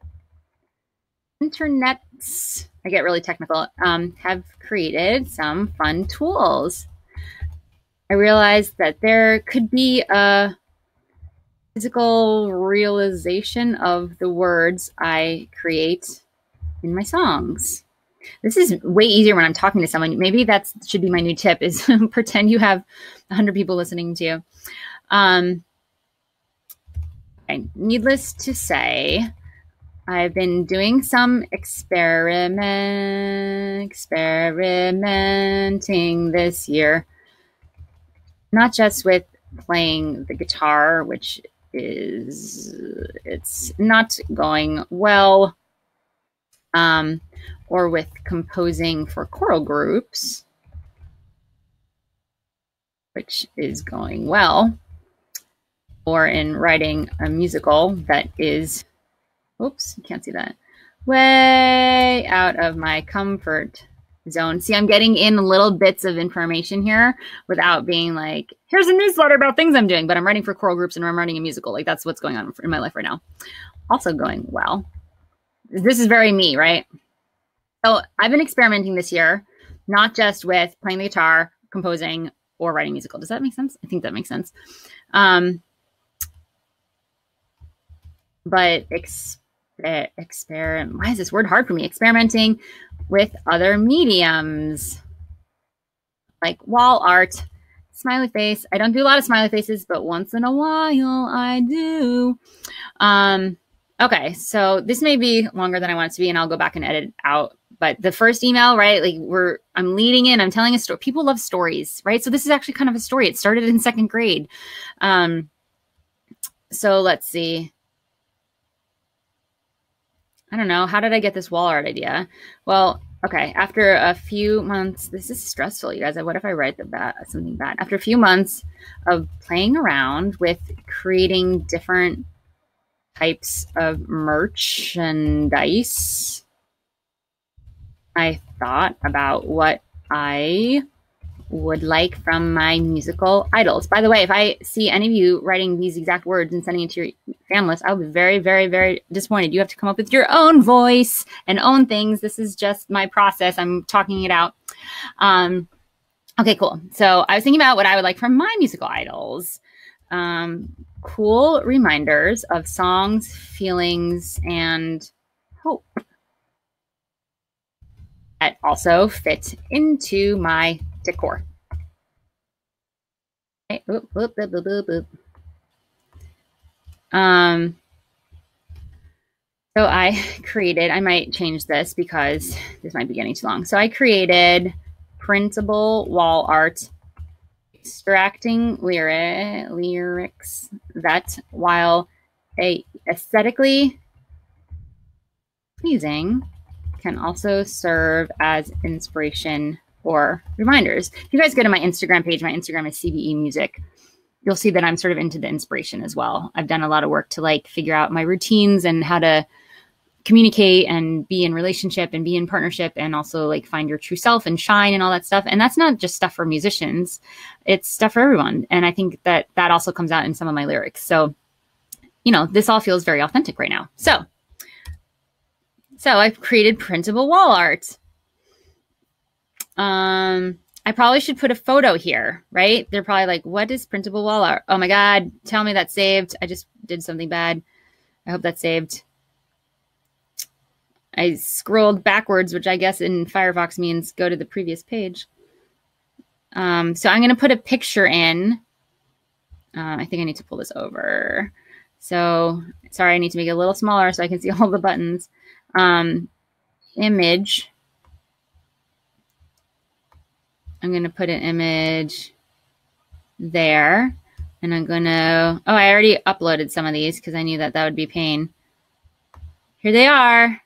internets, I get really technical, have created some fun tools. I realized that there could be a physical realization of the words I create in my songs. This is way easier when I'm talking to someone. Maybe that should be my new tip, is pretend you have 100 people listening to you. Okay. Needless to say, I've been doing some experimenting this year, not just with playing the guitar, which it's not going well, or with composing for choral groups, which is going well, or in writing a musical that is, oops, you can't see that, way out of my comfort zone. See, I'm getting in little bits of information here without being like, here's a newsletter about things I'm doing, but I'm writing for choral groups and I'm writing a musical. Like, that's what's going on in my life right now. Also going well. This is very me, right? So I've been experimenting this year, not just with playing the guitar, composing, or writing musical. Does that make sense? I think that makes sense. But why is this word hard for me? Experimenting with other mediums like wall art, smiley face. I don't do a lot of smiley faces, but once in a while I do. Okay, so this may be longer than I want it to be, and I'll go back and edit it out. But the first email, right? Like I'm leading in, I'm telling a story. People love stories, right? So this is actually kind of a story. It started in 2nd grade. So let's see. I don't know. How did I get this wall art idea? Well, okay. After a few months, this is stressful, you guys. What if I write something bad? After a few months of playing around with creating different types of merchandise, I thought about what I would like from my musical idols. By the way, if I see any of you writing these exact words and sending it to your fan list, I'll be very, very, very disappointed. You have to come up with your own voice and own things. This is just my process. I'm talking it out. Okay, cool. So I was thinking about what I would like from my musical idols. Cool reminders of songs, feelings, and hope that also fit into my decor. Okay. Oop, oop, oop, oop, oop, oop. So I might change this because this might be getting too long. So I created printable wall art, extracting lyrics that, while aesthetically pleasing, can also serve as inspiration or reminders. If you guys go to my Instagram page, my Instagram is CBE Music, you'll see that I'm sort of into the inspiration as well. I've done a lot of work to like figure out my routines and how to communicate and be in relationship and be in partnership and also like find your true self and shine and all that stuff. And that's not just stuff for musicians, it's stuff for everyone. And I think that that also comes out in some of my lyrics. So, you know, this all feels very authentic right now. So I've created printable wall art. I probably should put a photo here, right? They're probably like, what is printable wall art? Oh my God, tell me that's saved. I just did something bad. I hope that's saved. I scrolled backwards, which I guess in Firefox means go to the previous page. So I'm going to put a picture in. I think I need to pull this over. So sorry, I need to make it a little smaller so I can see all the buttons. Image. I'm going to put an image there. And I'm going to, oh, I already uploaded some of these because I knew that that would be pain. Here they are.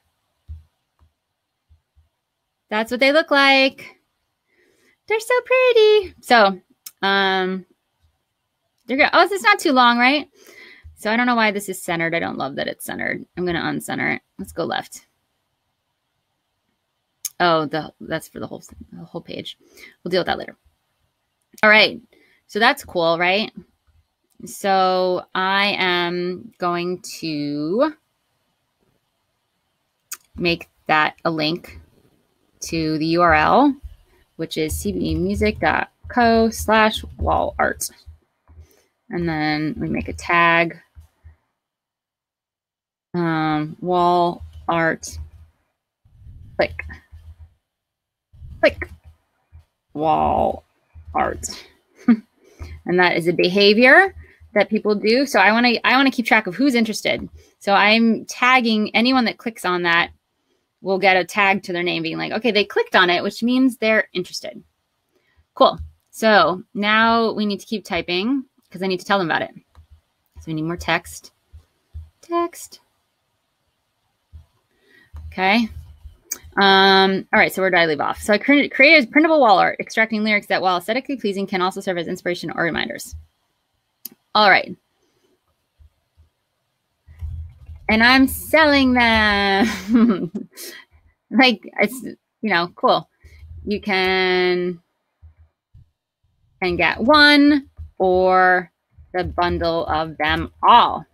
That's what they look like. They're so pretty. So, there you go. Oh, it's not too long, right? So I don't know why this is centered. I don't love that it's centered. I'm going to uncenter it. Let's go left. Oh, that's for the whole page. We'll deal with that later. All right. So that's cool, right? So I am going to make that a link to the URL, which is cbemusic.com. co/wall art. And then we make a tag. Wall art. Click. Click. Wall art. And that is a behavior that people do. So I want to keep track of who's interested. So I'm tagging anyone that clicks on that will get a tag to their name being like, okay, they clicked on it, which means they're interested. Cool. So now we need to keep typing because I need to tell them about it. So we need more text. Text. Okay. All right, so where did I leave off? So I created printable wall art, extracting lyrics that, while aesthetically pleasing, can also serve as inspiration or reminders. All right. And I'm selling them. Like, it's, you know, cool. You can get one or the bundle of them all.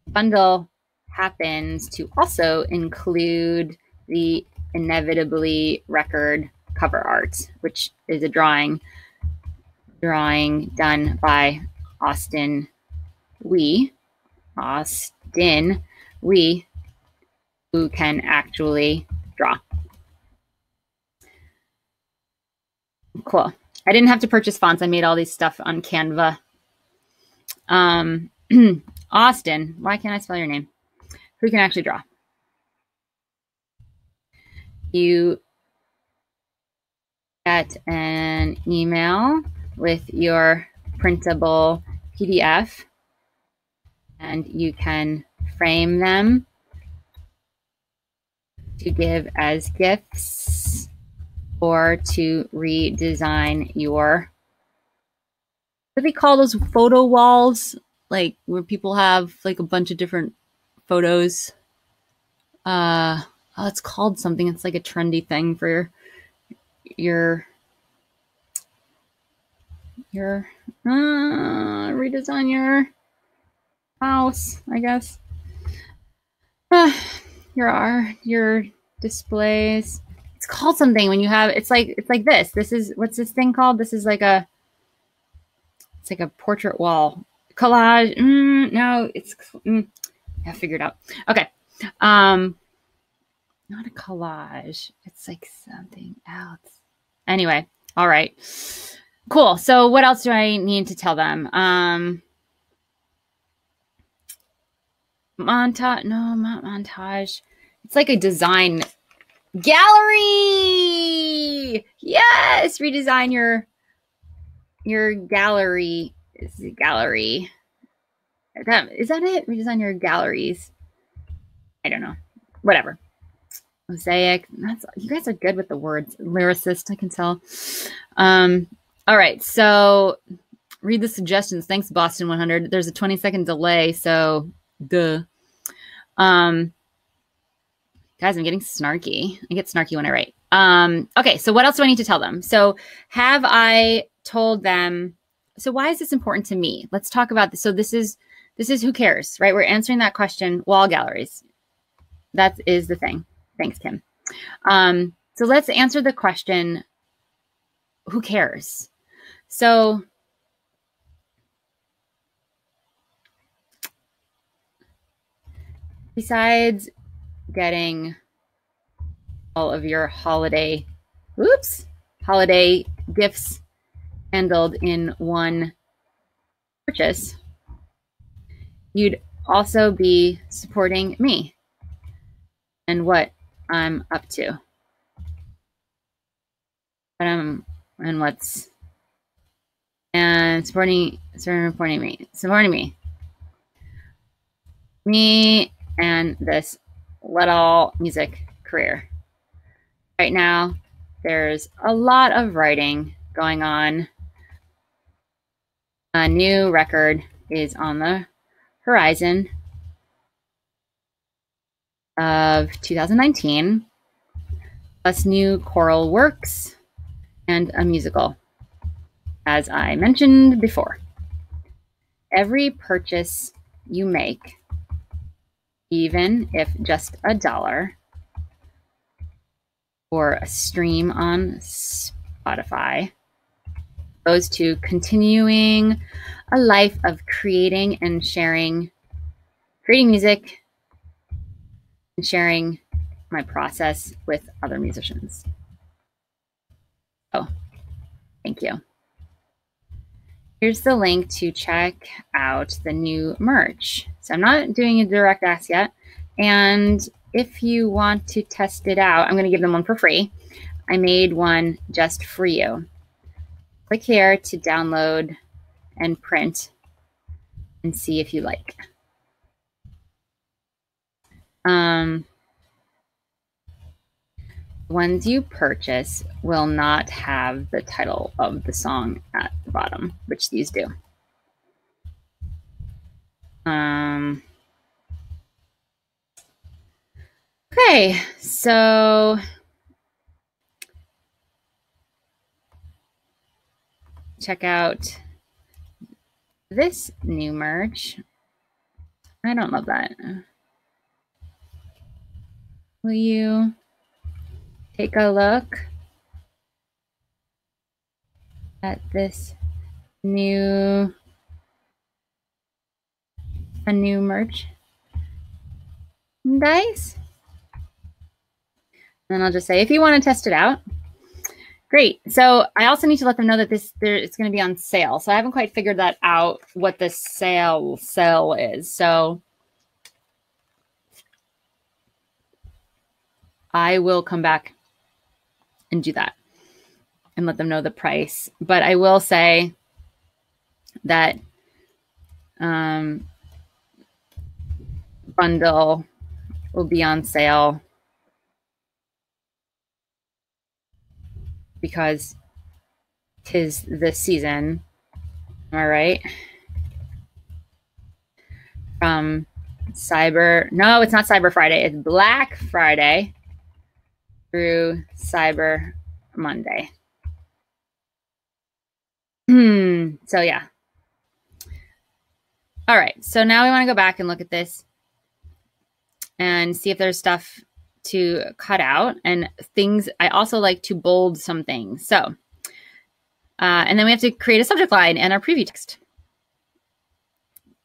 Bundle happens to also include the Inevitably record cover art, which is a drawing done by Austin Wee, who can actually draw. Cool. I didn't have to purchase fonts. I made all these stuff on Canva. Austin, why can't I spell your name? Who can actually draw? You get an email with your printable PDF, and you can frame them to give as gifts or to redesign your, what do they call those photo walls? Like where people have like a bunch of different photos. Oh, it's called something. It's like a trendy thing for your redesign your house, I guess. Your displays. It's called something when you have, it's like this. This is, what's this thing called? This is like a, it's like a portrait wall. Collage. No, it's, I figured out. Okay. Not a collage. It's like something else. Anyway. All right. Cool. So what else do I need to tell them? Montage. No, not montage. It's like a design gallery. Yes. Redesign your gallery. Gallery. Is that it? Redesign your galleries. I don't know. Whatever. Mosaic. You guys are good with the words. Lyricist, I can tell. All right. So read the suggestions. Thanks, Boston 100. There's a 20-second delay. So duh. Guys, I'm getting snarky. I get snarky when I write. Okay. So what else do I need to tell them? So have I told them, so why is this important to me? Let's talk about this. So this is who cares, right? We're answering that question. Wall galleries. That is the thing. Thanks, Kim. So let's answer the question, who cares? So besides getting all of your holiday gifts handled in one purchase, you'd also be supporting me and what I'm up to. And supporting me and this little music career. Right now, there's a lot of writing going on. A new record is on the horizon of 2019, plus new choral works and a musical, as I mentioned before. Every purchase you make, even if just $1, or a stream on Spotify, goes to continuing a life of creating and sharing, creating music and sharing my process with other musicians. Oh, thank you. Here's the link to check out the new merch. So I'm not doing a direct ask yet. And if you want to test it out, I'm going to give them one for free. I made one just for you. Click here to download and print and see if you like. Ones you purchase will not have the title of the song at the bottom, which these do. Okay, so check out this new merch. I don't love that. Will you take a look at this new merch dice? And I'll just say, if you want to test it out, great. So I also need to let them know that it's going to be on sale. So I haven't quite figured that out, what the sale is. So I will come back and do that and let them know the price. But I will say that bundle will be on sale because 'tis the season. Am I right? From no, it's not Cyber Friday. It's Black Friday through Cyber Monday. So yeah. All right. So now we want to go back and look at this and see if there's stuff to cut out and things. I also like to bold some things. So, and then we have to create a subject line and our preview text.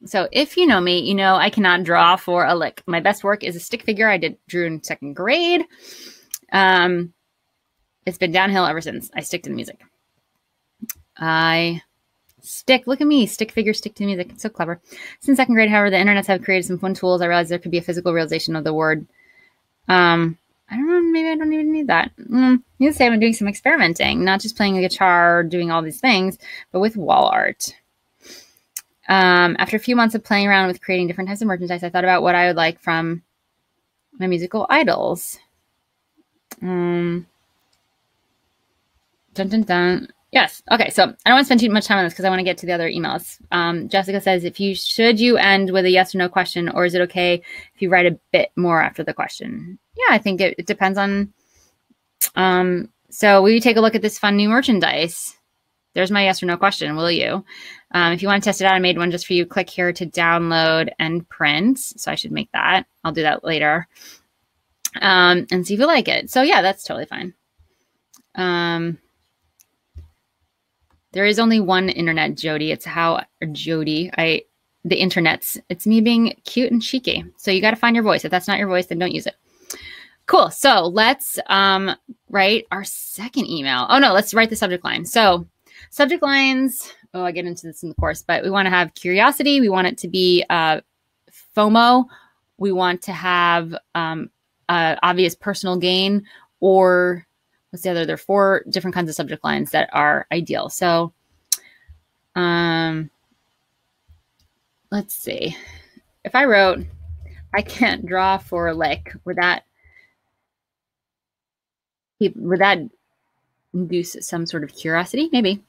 So if you know me, you know I cannot draw for a lick. My best work is a stick figure I drew in 2nd grade. It's been downhill ever since. I stick to the music. Look at me, stick figure, stick to music. It's so clever. Since 2nd grade, however, the internets have created some fun tools. I realized there could be a physical realization of the word. I don't know, maybe I don't even need that. You can say I'm doing some experimenting, not just playing a guitar, doing all these things, but with wall art. After a few months of playing around with creating different types of merchandise, I thought about what I would like from my musical idols. Dun, dun, dun. Yes. Okay. So I don't want to spend too much time on this because I want to get to the other emails. Jessica says, should you end with a yes or no question, or is it okay if you write a bit more after the question? Yeah, I think it depends on. So will you take a look at this fun new merchandise? There's my yes or no question. Will you? If you want to test it out, I made one just for you. Click here to download and print. So I should make that. I'll do that later. And see if you like it. So yeah, that's totally fine. There is only one internet, Jody. It's the internet's. It's me being cute and cheeky. So you got to find your voice. If that's not your voice, then don't use it. Cool. So let's write our second email. Oh no, let's write the subject line. So subject lines. Oh, I get into this in the course, but we want to have curiosity. We want it to be FOMO. We want to have obvious personal gain, or what's the other? There are 4 different kinds of subject lines that are ideal. So let's see. If I wrote, I can't draw for a lick, would that induce some sort of curiosity? Maybe.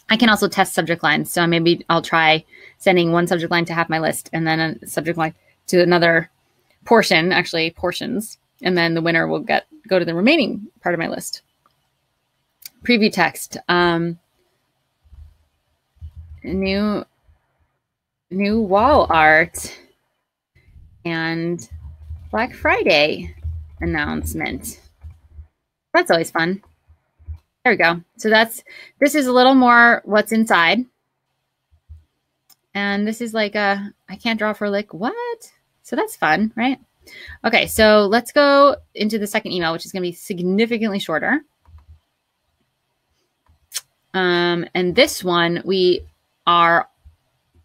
I can also test subject lines. So maybe I'll try sending one subject line to half my list and then a subject line to another portion, actually portions. And then the winner will go to the remaining part of my list. Preview text. New wall art and Black Friday announcement. That's always fun. There we go. So this is a little more what's inside. And this is like I can't draw for like what? So that's fun, right? Okay, so let's go into the second email, which is going to be significantly shorter. And this one, we are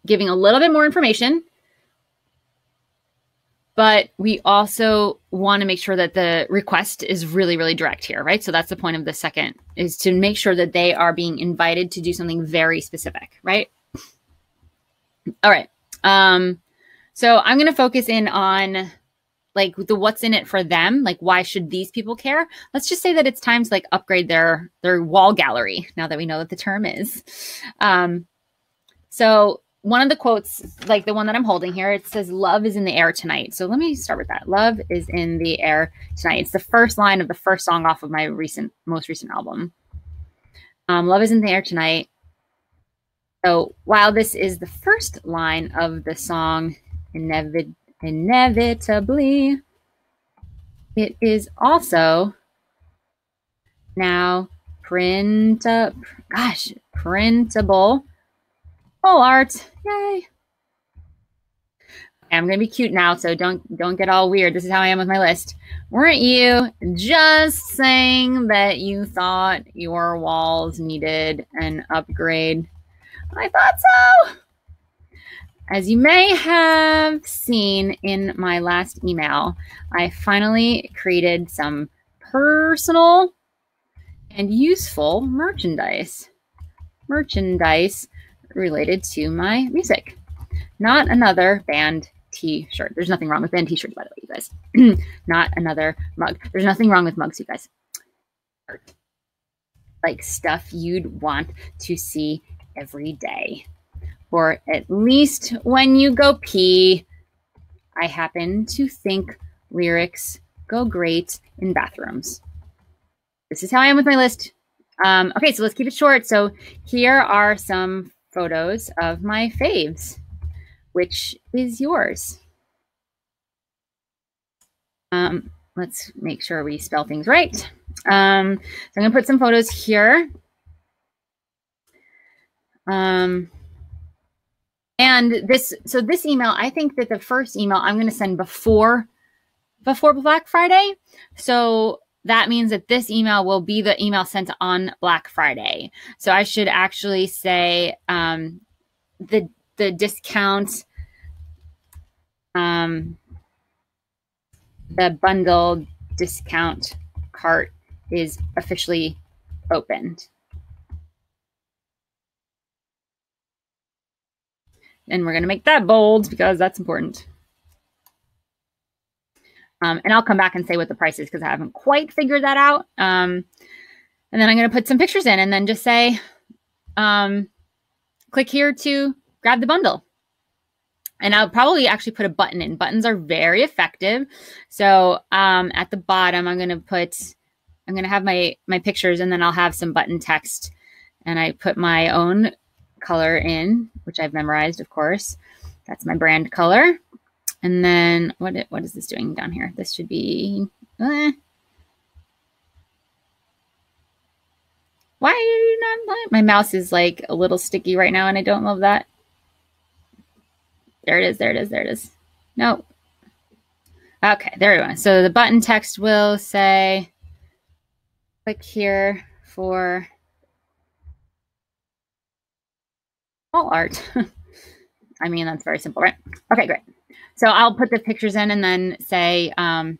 giving a little bit more information, but we also want to make sure that the request is really, really direct here, right? So that's the point of the second, is to make sure that they are being invited to do something very specific, right? All right. So I'm going to focus in on like the what's in it for them. Like, why should these people care? Let's just say that it's time to like upgrade their wall gallery, now that we know what the term is. So one of the quotes, like the one that I'm holding here, it says, "Love is in the air tonight." So let me start with that. Love is in the air tonight. It's the first line of the first song off of my most recent album. Love is in the air tonight. So while this is the first line of the song, inevitably, it is also now printable whole art. Yay. I'm going to be cute now, so don't get all weird. This is how I am with my list. Weren't you just saying that you thought your walls needed an upgrade? I thought so. As you may have seen in my last email, I finally created some personal and useful merchandise related to my music. Not another band t-shirt. There's nothing wrong with band t-shirts, by the way, you guys. Not another mug. There's nothing wrong with mugs, you guys. Like stuff you'd want to see every day. Or at least when you go pee. I happen to think lyrics go great in bathrooms. This is how I am with my list. Okay, so let's keep it short. So here are some photos of my faves. Which is yours? Let's make sure we spell things right. So I'm going to put some photos here. And this email, I think that the first email I'm going to send before Black Friday. So that means that this email will be the email sent on Black Friday. So I should actually say the discount, the bundle discount cart is officially opened. And we're going to make that bold because that's important. And I'll come back and say what the price is because I haven't quite figured that out. And then I'm going to put some pictures in and then just say, click here to grab the bundle. And I'll probably actually put a button in. Buttons are very effective. So at the bottom, I'm going to have my pictures and then I'll have some button text. And I put my own color in, which I've memorized, of course. That's my brand color. And then what is this doing down here? This should be, why are you not, my mouse is like a little sticky right now and I don't love that. There it is, there it is, there it is. No. Okay, there we go. So the button text will say, click here for all art. I mean, that's very simple, right? Okay, great. So I'll put the pictures in and then say, and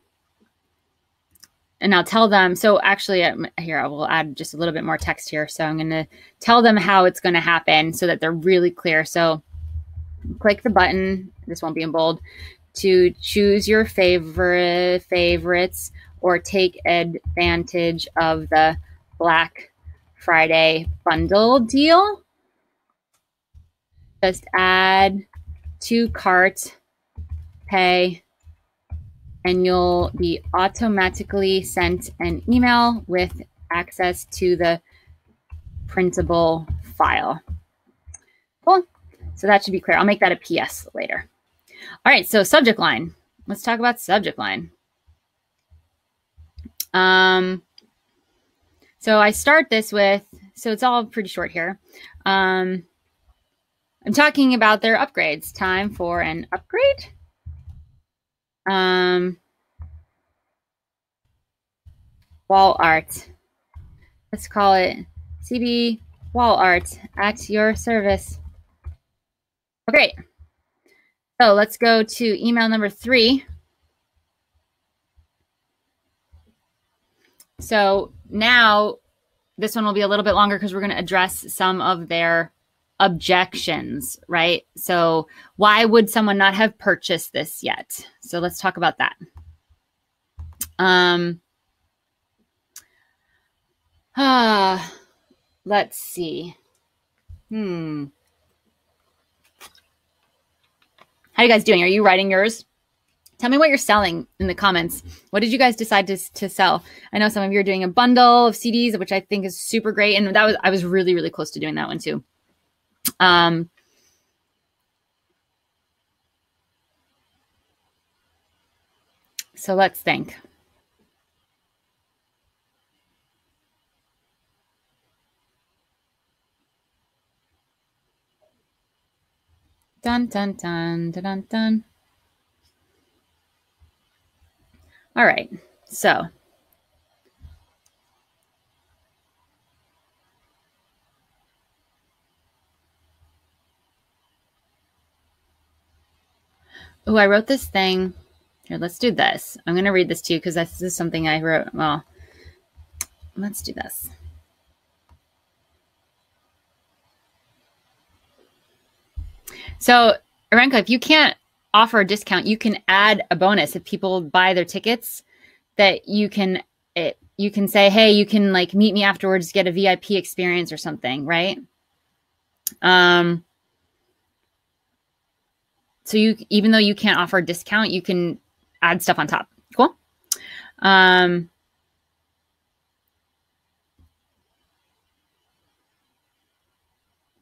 I'll tell them. So actually, here I will add just a little bit more text here. So I'm going to tell them how it's going to happen so that they're really clear. So click the button. This won't be in bold. To choose your favorites or take advantage of the Black Friday bundle deal. Just add to cart, pay, and you'll be automatically sent an email with access to the printable file. Cool. So that should be clear. I'll make that a PS later. All right, so subject line. Let's talk about subject line. So I start this with, so it's all pretty short here. I'm talking about their upgrades. Time for an upgrade. Wall art. Let's call it CB Wall Art at your service. Okay. So let's go to email number 3. So now this one will be a little bit longer because we're going to address some of their objections, right? So why would someone not have purchased this yet? So let's talk about that. Let's see. How are you guys doing? Are you writing yours? Tell me what you're selling in the comments. What did you guys decide to sell? I know some of you are doing a bundle of CDs, which I think is super great. And I was really, really close to doing that one too. So let's think. Dun, dun, dun, dun, dun, dun. All right, so. Oh, I wrote this thing. Here, let's do this. I'm going to read this to you because this is something I wrote. Well, let's do this. So, Arenka, if you can't offer a discount, you can add a bonus. If people buy their tickets, that you can say, hey, you can like meet me afterwards, get a VIP experience or something, right? So even though you can't offer a discount, you can add stuff on top. Cool.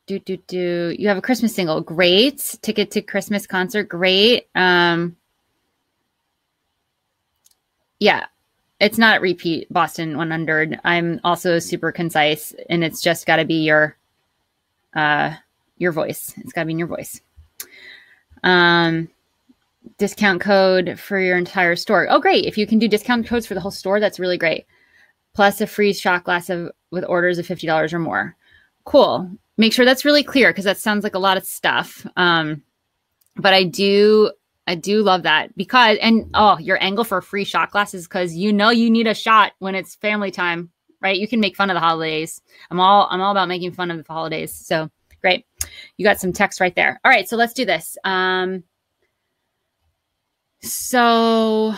You have a Christmas single. Great. Ticket to Christmas concert. Great. Yeah, it's not repeat Boston 100. I'm also super concise, and it's just got to be your voice. It's got to be in your voice. Discount code for your entire store. Oh, great. If you can do discount codes for the whole store, that's really great. Plus a free shot glass with orders of $50 or more. Cool. Make sure that's really clear because that sounds like a lot of stuff. But I do love that because, and your angle for free shot glasses because you need a shot when it's family time, right? You can make fun of the holidays. I'm all about making fun of the holidays. So great. You got some text right there. All right, so let's do this. So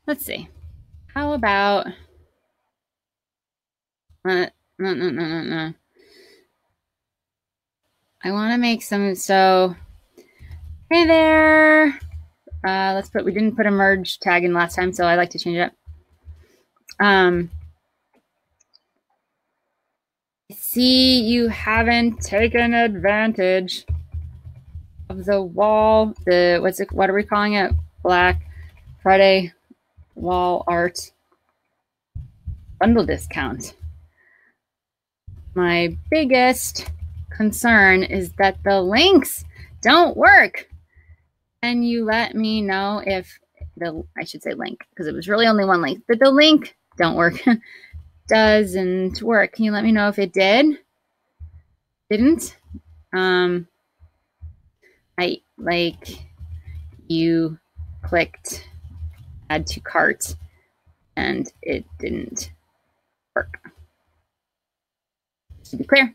let's see. How about no. I want to make some. So hey there. We didn't put a merge tag in last time, so I like to change it up. I see you haven't taken advantage of the wall. What are we calling it? Black Friday wall art bundle discount. My biggest concern is that the links don't work. Can you let me know if I should say link because it was really only one link, but the link don't work. Doesn't work. Can you let me know if it didn't? You clicked add to cart and it didn't work. To be clear.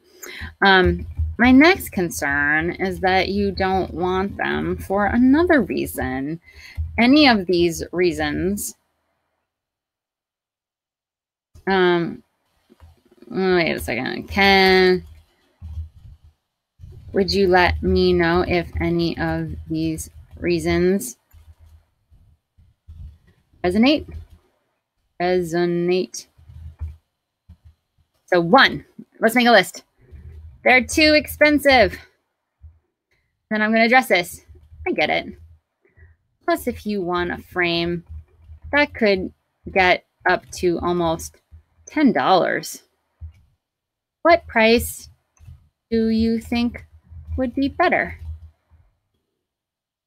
My next concern is that you don't want them for another reason. Any of these reasons. Wait a second. Would you let me know if any of these reasons resonate? So 1, let's make a list. They're too expensive. Then I'm going to address this. I get it. Plus, if you want a frame, that could get up to almost $10. What price do you think would be better?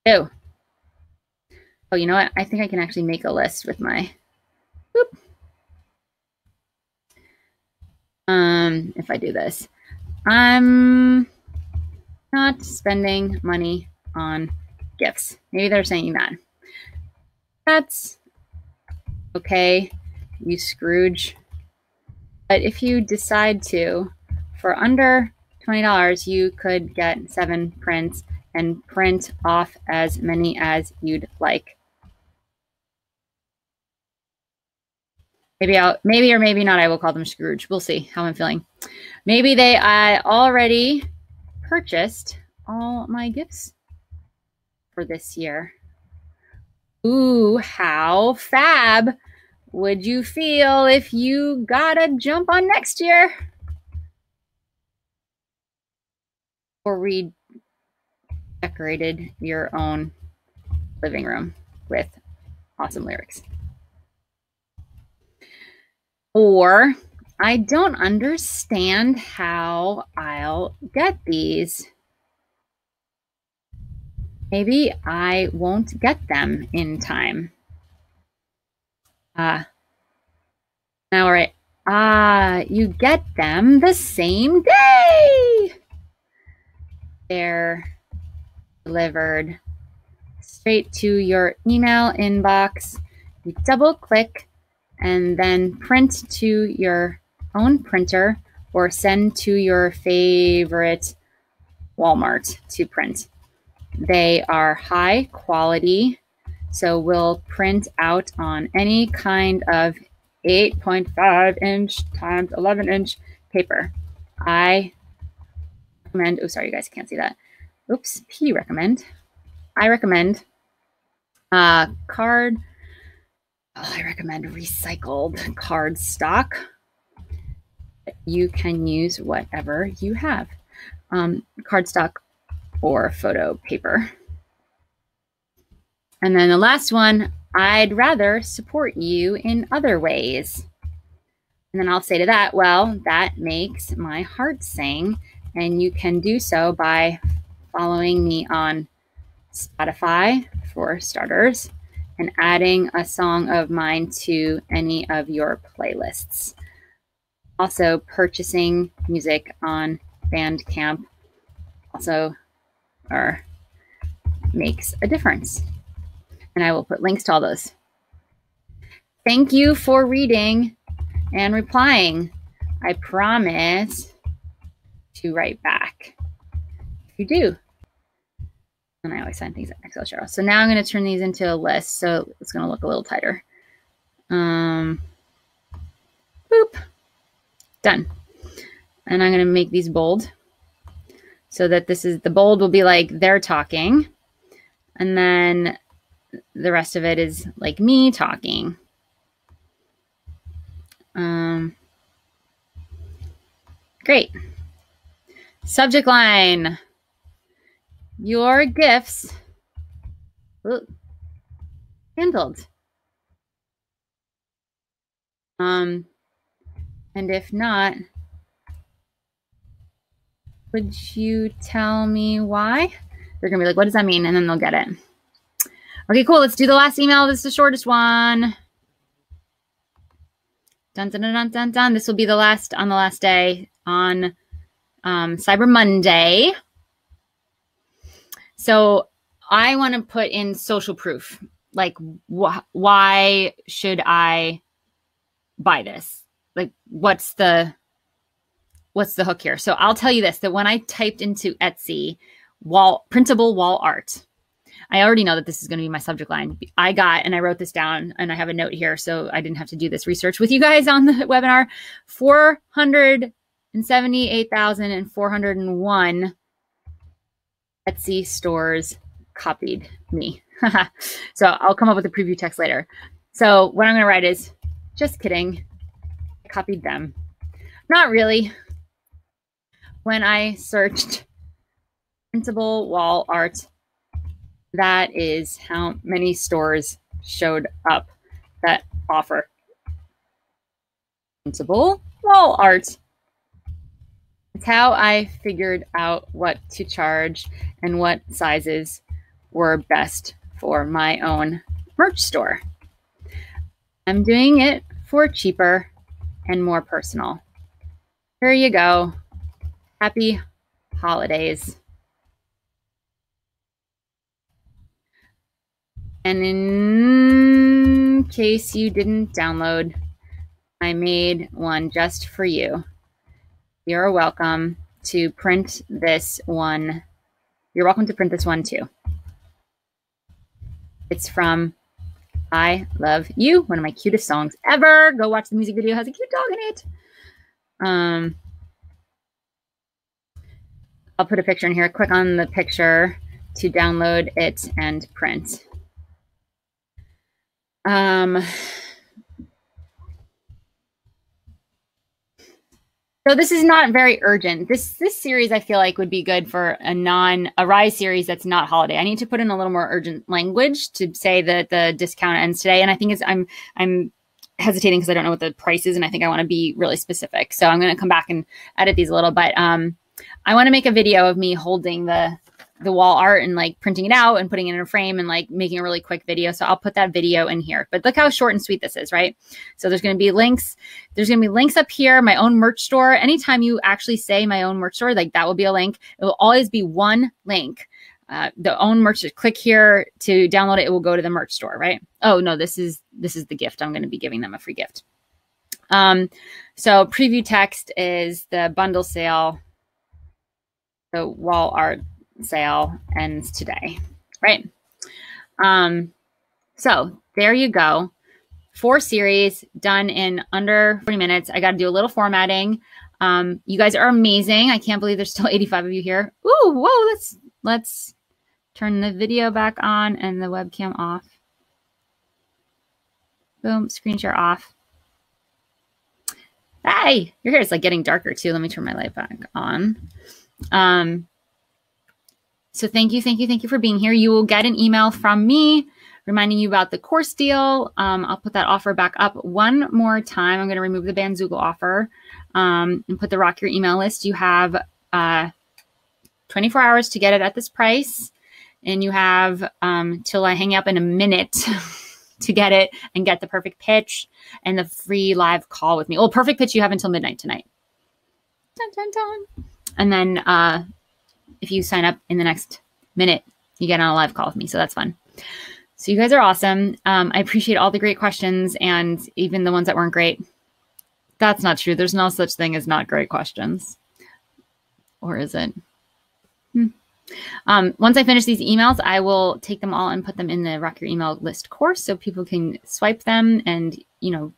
Oh, you know what? I think I can actually make a list with my, if I do this. I'm not spending money on gifts. Maybe they're saying that. That's okay, you Scrooge. But if you decide to, for under $20, you could get 7 prints and print off as many as you'd like. Maybe or maybe not, I will call them Scrooge. We'll see how I'm feeling. Maybe I already purchased all my gifts for this year. Ooh, how fab would you feel if you got a jump on next year? Or redecorated your own living room with awesome lyrics. Or, I don't understand how I'll get these. Maybe I won't get them in time. Now, all right. You get them the same day. They're delivered straight to your email inbox. You double click and then print to your own printer or send to your favorite Walmart to print. They are high quality, so we'll print out on any kind of 8.5 inch times 11 inch paper. I recommend, oh, sorry, you guys can't see that. Oops, I recommend I recommend recycled card stock. You can use whatever you have, cardstock or photo paper. And then the last one, I'd rather support you in other ways. And then I'll say to that, well, that makes my heart sing. And you can do so by following me on Spotify, for starters, and adding a song of mine to any of your playlists. Also, purchasing music on Bandcamp also makes a difference. And I will put links to all those. Thank you for reading and replying. I promise to write back if you do. And I always sign things in Excel, Cheryl. So now I'm going to turn these into a list. So it's going to look a little tighter. Boop. Done. And I'm going to make these bold so that the bold will be like they're talking. And then the rest of it is like me talking. Great. Subject line. Your gifts handled. And if not, would you tell me why? They're going to be like, what does that mean? And then they'll get it. Okay, cool. Let's do the last email. This is the shortest one. Dun, dun, dun, dun, dun, dun. This will be the last day on Cyber Monday. So I want to put in social proof. Like, why should I buy this? Like, what's the hook here? So I'll tell you this, that when I typed into Etsy printable wall art, I already know that this is going to be my subject line. And I wrote this down and I have a note here, so I didn't have to do this research with you guys on the webinar. 478,401 Etsy stores copied me. So I'll come up with a preview text later. So what I'm going to write is, just kidding. I copied them. Not really. When I searched printable wall art, that is how many stores showed up that offer printable wall art. It's how I figured out what to charge and what sizes were best for my own merch store. I'm doing it for cheaper and more personal. Here you go. Happy holidays. And in case you didn't download, I made one just for you. You're welcome to print this one. You're welcome to print this one too. It's from I Love You, one of my cutest songs ever. Go watch the music video. It has a cute dog in it. I'll put a picture in here. Click on the picture to download it and print. So this is not very urgent. This series I feel like would be good for a Rise series that's not holiday. I need to put in a little more urgent language to say that the discount ends today. And I think I'm hesitating because I don't know what the price is, and I think I want to be really specific. So I'm going to come back and edit these a little. But I want to make a video of me holding the wall art and like printing it out and putting it in a frame and like making a really quick video. So I'll put that video in here, but look how short and sweet this is, right? So there's going to be links. There's going to be links up here, my own merch store. Anytime you actually say my own merch store, like that will be a link. It will always be one link. The own merch, click here to download it. It will go to the merch store, right? Oh no, this is the gift. I'm going to be giving them a free gift. So preview text is the bundle sale. The wall art sale ends today, right? So there you go. 4 series done in under 40 minutes. I got to do a little formatting. You guys are amazing. I can't believe there's still 85 of you here. Ooh, whoa, let's turn the video back on and the webcam off. Boom, screen share off. Hey, your hair is like getting darker too. Let me turn my light back on. So thank you for being here. You will get an email from me reminding you about the course deal. I'll put that offer back up one more time. I'm going to remove the Bandzoogle offer and put the Rock Your Email list. You have 24 hours to get it at this price. And you have till I hang up in a minute to get it and get the perfect pitch and the free live call with me. Well, perfect pitch you have until midnight tonight. Dun, dun, dun. And then if you sign up in the next minute, you get on a live call with me. So that's fun. So you guys are awesome. I appreciate all the great questions and even the ones that weren't great. That's not true. There's no such thing as not great questions. Or is it? Once I finish these emails, I will take them all and put them in the Rock Your Email list course so people can swipe them and, you know,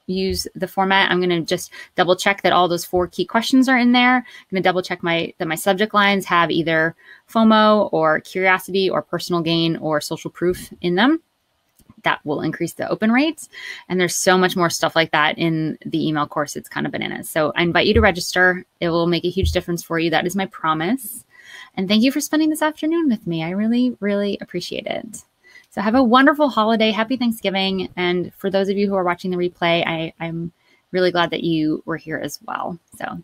use the format. I'm going to just double check that all those 4 key questions are in there. I'm going to double check that my subject lines have either FOMO or curiosity or personal gain or social proof in them. That will increase the open rates. And there's so much more stuff like that in the email course. It's kind of bananas. So I invite you to register. It will make a huge difference for you. That is my promise. And thank you for spending this afternoon with me. I really, really appreciate it. So have a wonderful holiday. Happy Thanksgiving. And for those of you who are watching the replay, I'm really glad that you were here as well. So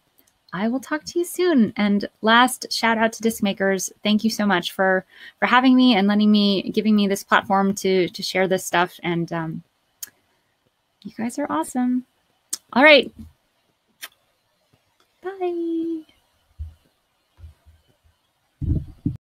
I will talk to you soon. And last shout out to Disc Makers. Thank you so much for having me and giving me this platform to share this stuff. And you guys are awesome. All right. Bye.